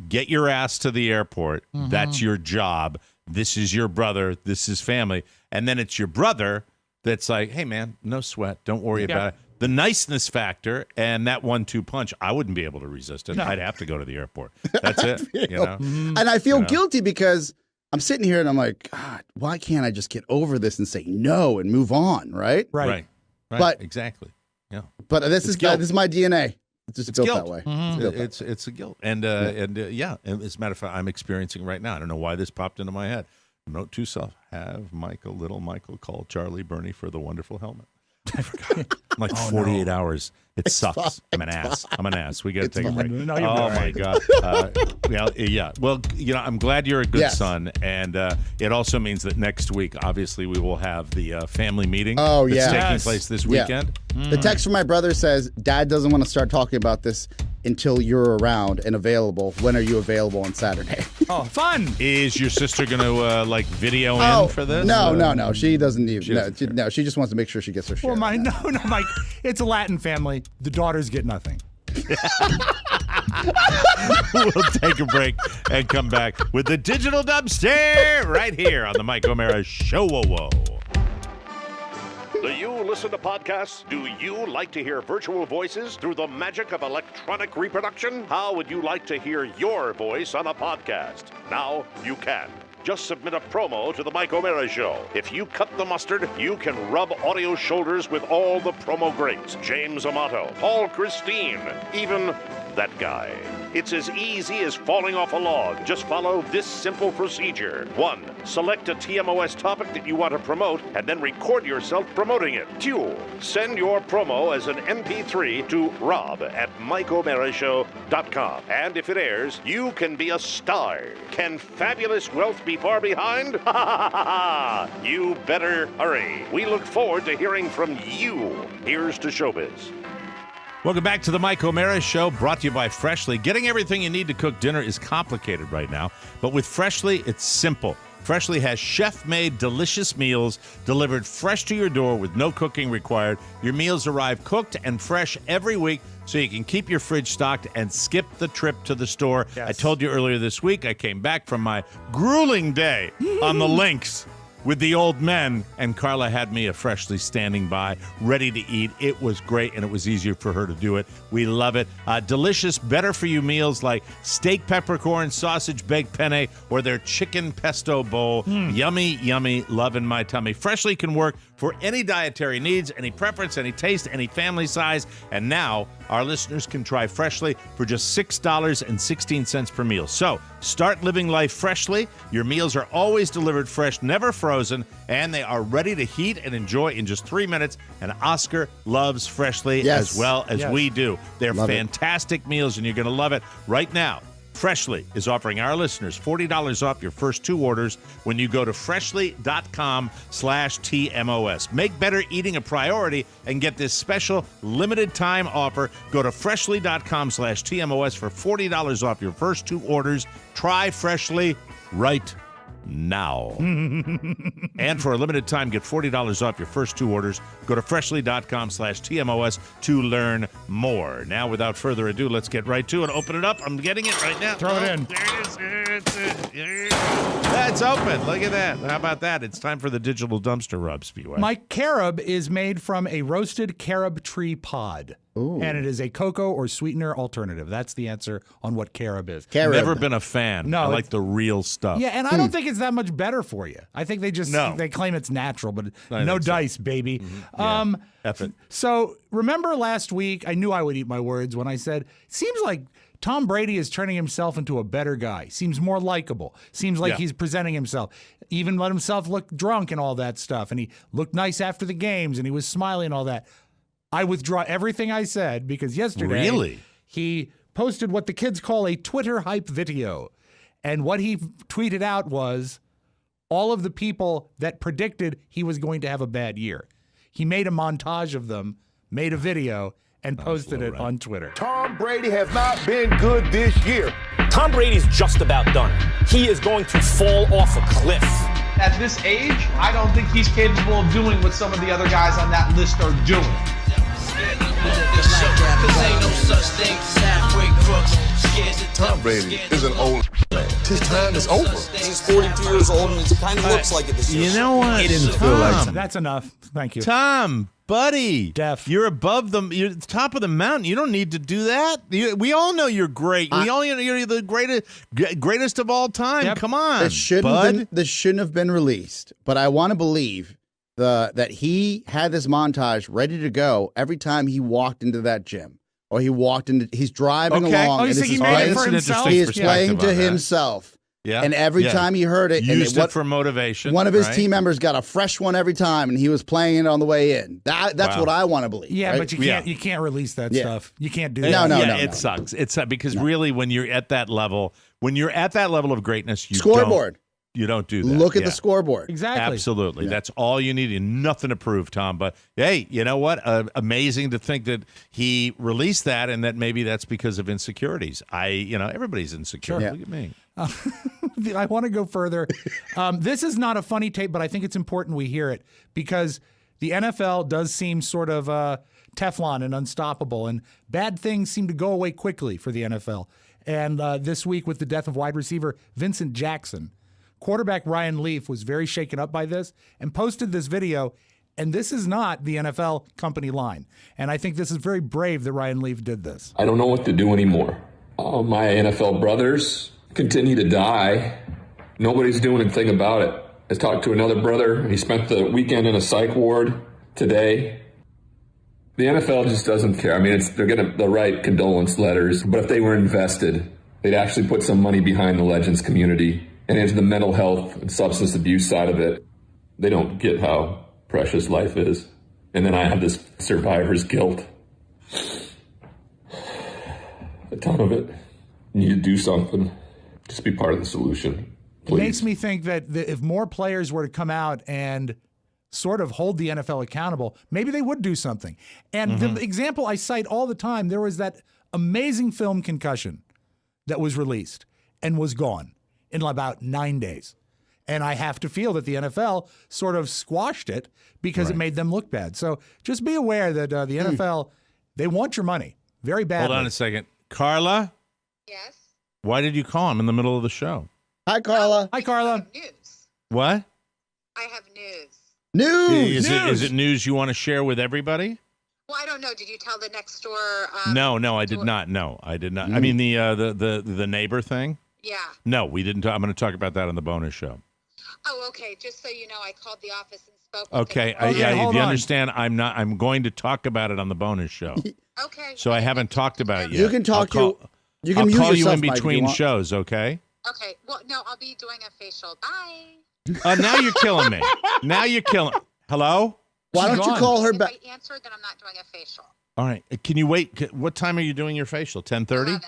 get your ass to the airport. Mm-hmm. That's your job. This is your brother. This is family. And then it's your brother that's like, hey, man, no sweat. Don't worry about it. The niceness factor and that 1-2 punch, I wouldn't be able to resist it. No. I'd have to go to the airport. That's it. And I feel guilty because I'm sitting here and I'm like, God, why can't I just get over this and say no and move on, right? Right. But exactly. Yeah. But this is my DNA. It's just built that way. Mm-hmm. It's a guilt. And as a matter of fact, I'm experiencing right now. I don't know why this popped into my head. Note to self: have little Michael call Charlie Bernie for the wonderful helmet. I forgot. I'm like 48 hours. It sucks. I'm an ass. We got to take a break. No, my God. Well, I'm glad you're a good son, and it also means that next week, obviously, we will have the family meeting. Oh, yeah. That's taking place this weekend. Yeah. The text from my brother says, Dad doesn't want to start talking about this until you're around and available. When are you available on Saturday? Oh, fun. Is your sister going to video in for this? No. She doesn't need. She just wants to make sure she gets her share. Well, Mike. It's a Latin family. The daughters get nothing. We'll take a break and come back with the digital dumpster right here on the Mike O'Mara Show. Whoa. Do you listen to podcasts? Do you like to hear virtual voices through the magic of electronic reproduction? How would you like to hear your voice on a podcast? Now you can. Just submit a promo to the Mike O'Mara Show. If you cut the mustard, you can rub audio shoulders with all the promo greats. James Amato, Paul Christine, even that guy. It's as easy as falling off a log. Just follow this simple procedure. 1. Select a TMOS topic that you want to promote and then record yourself promoting it. 2. Send your promo as an MP3 to rob@MikeO'MaraShow.com. And if it airs, you can be a star. Can fabulous wealth be far behind? Ha ha ha ha! You better hurry. We look forward to hearing from you. Here's to showbiz. Welcome back to the Mike O'Mara Show, brought to you by Freshly. Getting everything you need to cook dinner is complicated right now, but with Freshly, it's simple. Freshly has chef-made delicious meals delivered fresh to your door with no cooking required. Your meals arrive cooked and fresh every week, so you can keep your fridge stocked and skip the trip to the store. Yes. I told you earlier this week, I came back from my grueling day on the links. with the old men, and Carla had me a Freshly standing by, ready to eat. It was great, and it was easier for her to do it. We love it. Delicious, better-for-you meals like steak peppercorn, sausage baked penne, or their chicken pesto bowl. Yummy, yummy, love in my tummy. Freshly can work for any dietary needs, any preference, any taste, any family size. And now our listeners can try Freshly for just $6.16 per meal. So start living life freshly. Your meals are always delivered fresh, never frozen, and they are ready to heat and enjoy in just 3 minutes. And Oscar loves Freshly as well as we do. They're fantastic meals, and you're going to love it. Right now, Freshly is offering our listeners $40 off your first 2 orders when you go to freshly.com/TMOS. Make better eating a priority and get this special limited time offer. Go to freshly.com/TMOS for $40 off your first 2 orders. Try Freshly right now. And for a limited time, get $40 off your first 2 orders. Go to freshly.com/TMOS to learn more. Now, without further ado, let's get right to it. Open it up. I'm getting it right now. Throw it in. There it is. It's open. Look at that. How about that? It's time for the digital dumpster rub, Speedway. My carob is made from a roasted carob tree pod. Ooh. And it is a cocoa or sweetener alternative. That's the answer on what carob is. Never been a fan. No, I like the real stuff. Yeah, and I don't think it's that much better for you. I think they just they claim it's natural, but no dice, baby. F it. So remember last week, I knew I would eat my words when I said, seems like Tom Brady is turning himself into a better guy. Seems more likable. Seems like he's presenting himself. Even let himself look drunk and all that stuff. And he looked nice after the games, and he was smiling and all that. I withdraw everything I said because yesterday he posted what the kids call a Twitter hype video. And what he tweeted out was all of the people that predicted he was going to have a bad year. He made a montage of them, made a video, and posted it on Twitter. Tom Brady has not been good this year. Tom Brady's just about done. He is going to fall off a cliff. At this age, I don't think he's capable of doing what some of the other guys on that list are doing. Tom Brady is an old man. His time is over. He's 42 years old, and it kind of looks like it this year. You know what? It didn't feel like that's enough. Thank you. Tom, buddy. Deaf. You're above them. You're at the top of the mountain. You don't need to do that. We all know you're great. We all know you're the greatest of all time. Yep. Come on, this shouldn't have been released, but I want to believe that he had this montage ready to go every time he walked into that gym. Or he's driving along. Oh, you think he made it for himself? He is playing to himself. Yeah. And every time he heard it, used it for motivation. One of his team members got a fresh one every time, and he was playing it on the way in. That's what I want to believe. Yeah, right? but you can't release that stuff. You can't do that. No. It sucks. It's because really, when you're at that level, of greatness, you scoreboard. You don't do that. Look at the scoreboard. Exactly. Absolutely. Yeah. That's all you need. And nothing to prove, Tom. But, hey, you know what? Amazing to think that he released that and that maybe that's because of insecurities. Everybody's insecure. Sure. Look at me. I want to go further. This is not a funny tape, but I think it's important we hear it because the NFL does seem sort of Teflon and unstoppable, and bad things seem to go away quickly for the NFL. And this week with the death of wide receiver Vincent Jackson, quarterback Ryan Leaf was very shaken up by this and posted this video, and this is not the NFL company line. And I think this is very brave that Ryan Leaf did this. I don't know what to do anymore. My NFL brothers continue to die. Nobody's doing anything about it. I talked to another brother. He spent the weekend in a psych ward today. The NFL just doesn't care. I mean, they'll write condolence letters, but if they were invested, they'd actually put some money behind the Legends community and into the mental health and substance abuse side of it. They don't get how precious life is. And then I have this survivor's guilt. A ton of it. You need to do something. Just be part of the solution. Please. It makes me think that if more players were to come out and sort of hold the NFL accountable, maybe they would do something. And the example I cite all the time, there was that amazing film Concussion that was released and was gone in about 9 days. And I have to feel that the NFL sort of squashed it because it made them look bad. So just be aware that the NFL, they want your money very badly. Hold on a second. Carla? Yes? Why did you call him in the middle of the show? Hi, Carla. Hi, Carla. What? I have news. News! Is it news you want to share with everybody? Well, I don't know. Did you tell the next door? No, I did not. No, I did not. I mean, the neighbor thing? Yeah. No, we didn't. I'm going to talk about that on the bonus show. Oh, okay. Just so you know, I called the office and spoke with Okay. If you understand, I'm going to talk about it on the bonus show. Okay. So I haven't talked about it yet. You can talk I'll call you in between shows, okay? Okay. Well, no, I'll be doing a facial. Bye. Now you're killing me. Hello? Why don't you call her back? If I answer, then I'm not doing a facial. All right. Can you wait? What time are you doing your facial? 10:30?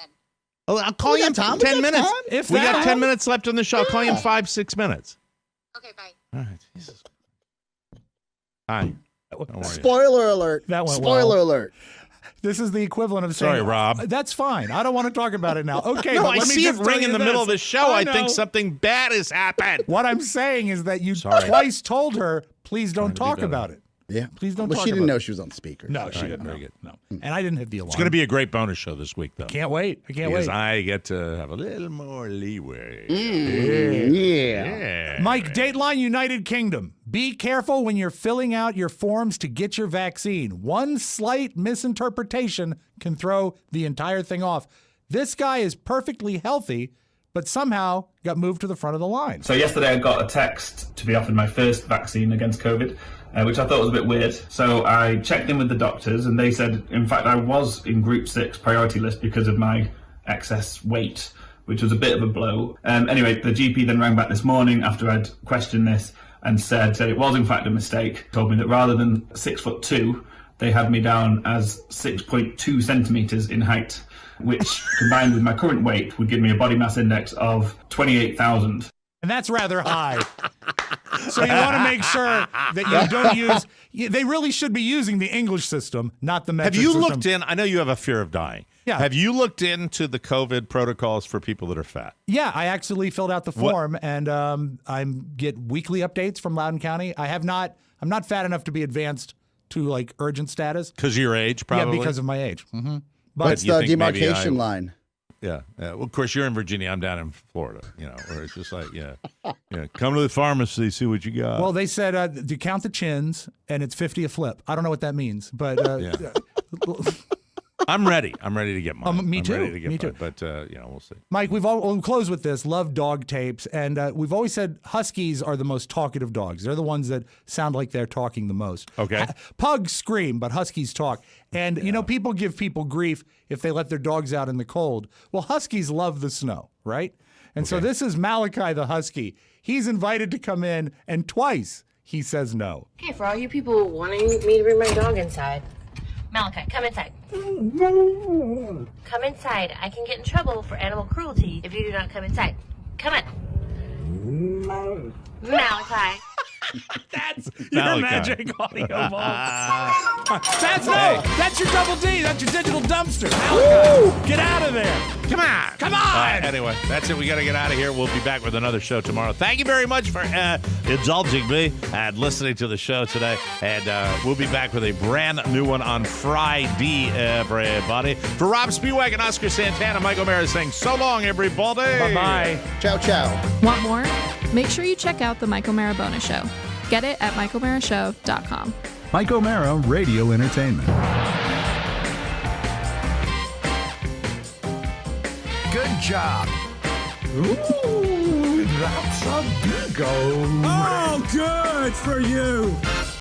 Oh, I'll call We you in got 10 time? minutes. If We that- got 10 minutes left on the show. I'll call you in 5-6 minutes. Okay, bye. All right. Jesus. Hi. Don't worry. Spoiler alert. That went Spoiler well. alert. This is the equivalent of saying, Sorry, Rob. That's fine. I don't want to talk about it now. Okay, No, but I let me see it just ring tell in you the middle of this. the show. I think know. something bad has happened. What I'm saying is that you Sorry. twice told her, please don't Trying talk to be better. about it. Yeah. Please don't Well, talk she didn't about know it. she was on speaker. No, she All right, didn't. very good. No. And I didn't hit the alarm. It's going to be a great bonus show this week, though. Can't wait. I can't because wait. I get to have a little more leeway. Yeah. Mike, Dateline United Kingdom. Be careful when you're filling out your forms to get your vaccine. One slight misinterpretation can throw the entire thing off. This guy is perfectly healthy, but somehow got moved to the front of the line. So yesterday I got a text to be offered my first vaccine against COVID, which I thought was a bit weird. So I checked in with the doctors and they said, in fact, I was in group 6 priority list because of my excess weight, which was a bit of a blow. Anyway, the GP then rang back this morning after I'd questioned this and said that it was in fact a mistake. Told me that rather than 6'2", they had me down as 6.2 centimeters in height, which combined with my current weight would give me a body mass index of 28,000. And that's rather high. So you want to make sure that you don't use... They really should be using the English system, not the metric Have you system. looked in? I know you have a fear of dying. Yeah. Have you looked into the COVID protocols for people that are fat? Yeah, I actually filled out the form, and I get weekly updates from Loudoun County. I'm not fat enough to be advanced to like urgent status. Because of your age, probably? Yeah, because of my age. Mm-hmm. What's the demarcation line? Yeah. Well, of course, you're in Virginia. I'm down in Florida, where it's just like, come to the pharmacy, see what you got. Well, they said to count the chins, and it's 50 a flip. I don't know what that means, but I'm ready. I'm ready to get mine. Me too. I'm ready to get Me too. mine, but we'll see. Mike, we'll close with this. Love dog tapes, and we've always said Huskies are the most talkative dogs. They're the ones that sound like they're talking the most. Okay. Pugs scream, but Huskies talk. And, people give people grief if they let their dogs out in the cold. Well, Huskies love the snow, right? And so this is Malachi the Husky. He's invited to come in, and twice he says no. Okay, for all you people wanting me to bring my dog inside, Malachi, come inside. Come inside. I can get in trouble for animal cruelty if you do not come inside. Come on. Malachi. That's your magic audio vault. That's your double D. That's your digital dumpster. Malachi, get out of there. Come on. Come on. Anyway, that's it. We got to get out of here. We'll be back with another show tomorrow. Thank you very much for indulging me and listening to the show today. And we'll be back with a brand new one on Friday, everybody. For Rob Spiewak and Oscar Santana, Mike O'Mara saying so long, everybody. Bye-bye. Ciao, ciao. Want more? Make sure you check out the Mike O'Mara bonus show. Get it at MikeO'MaraShow.com. Mike O'Mara Radio Entertainment. Good job. Ooh, that's a big-o. Oh, good for you.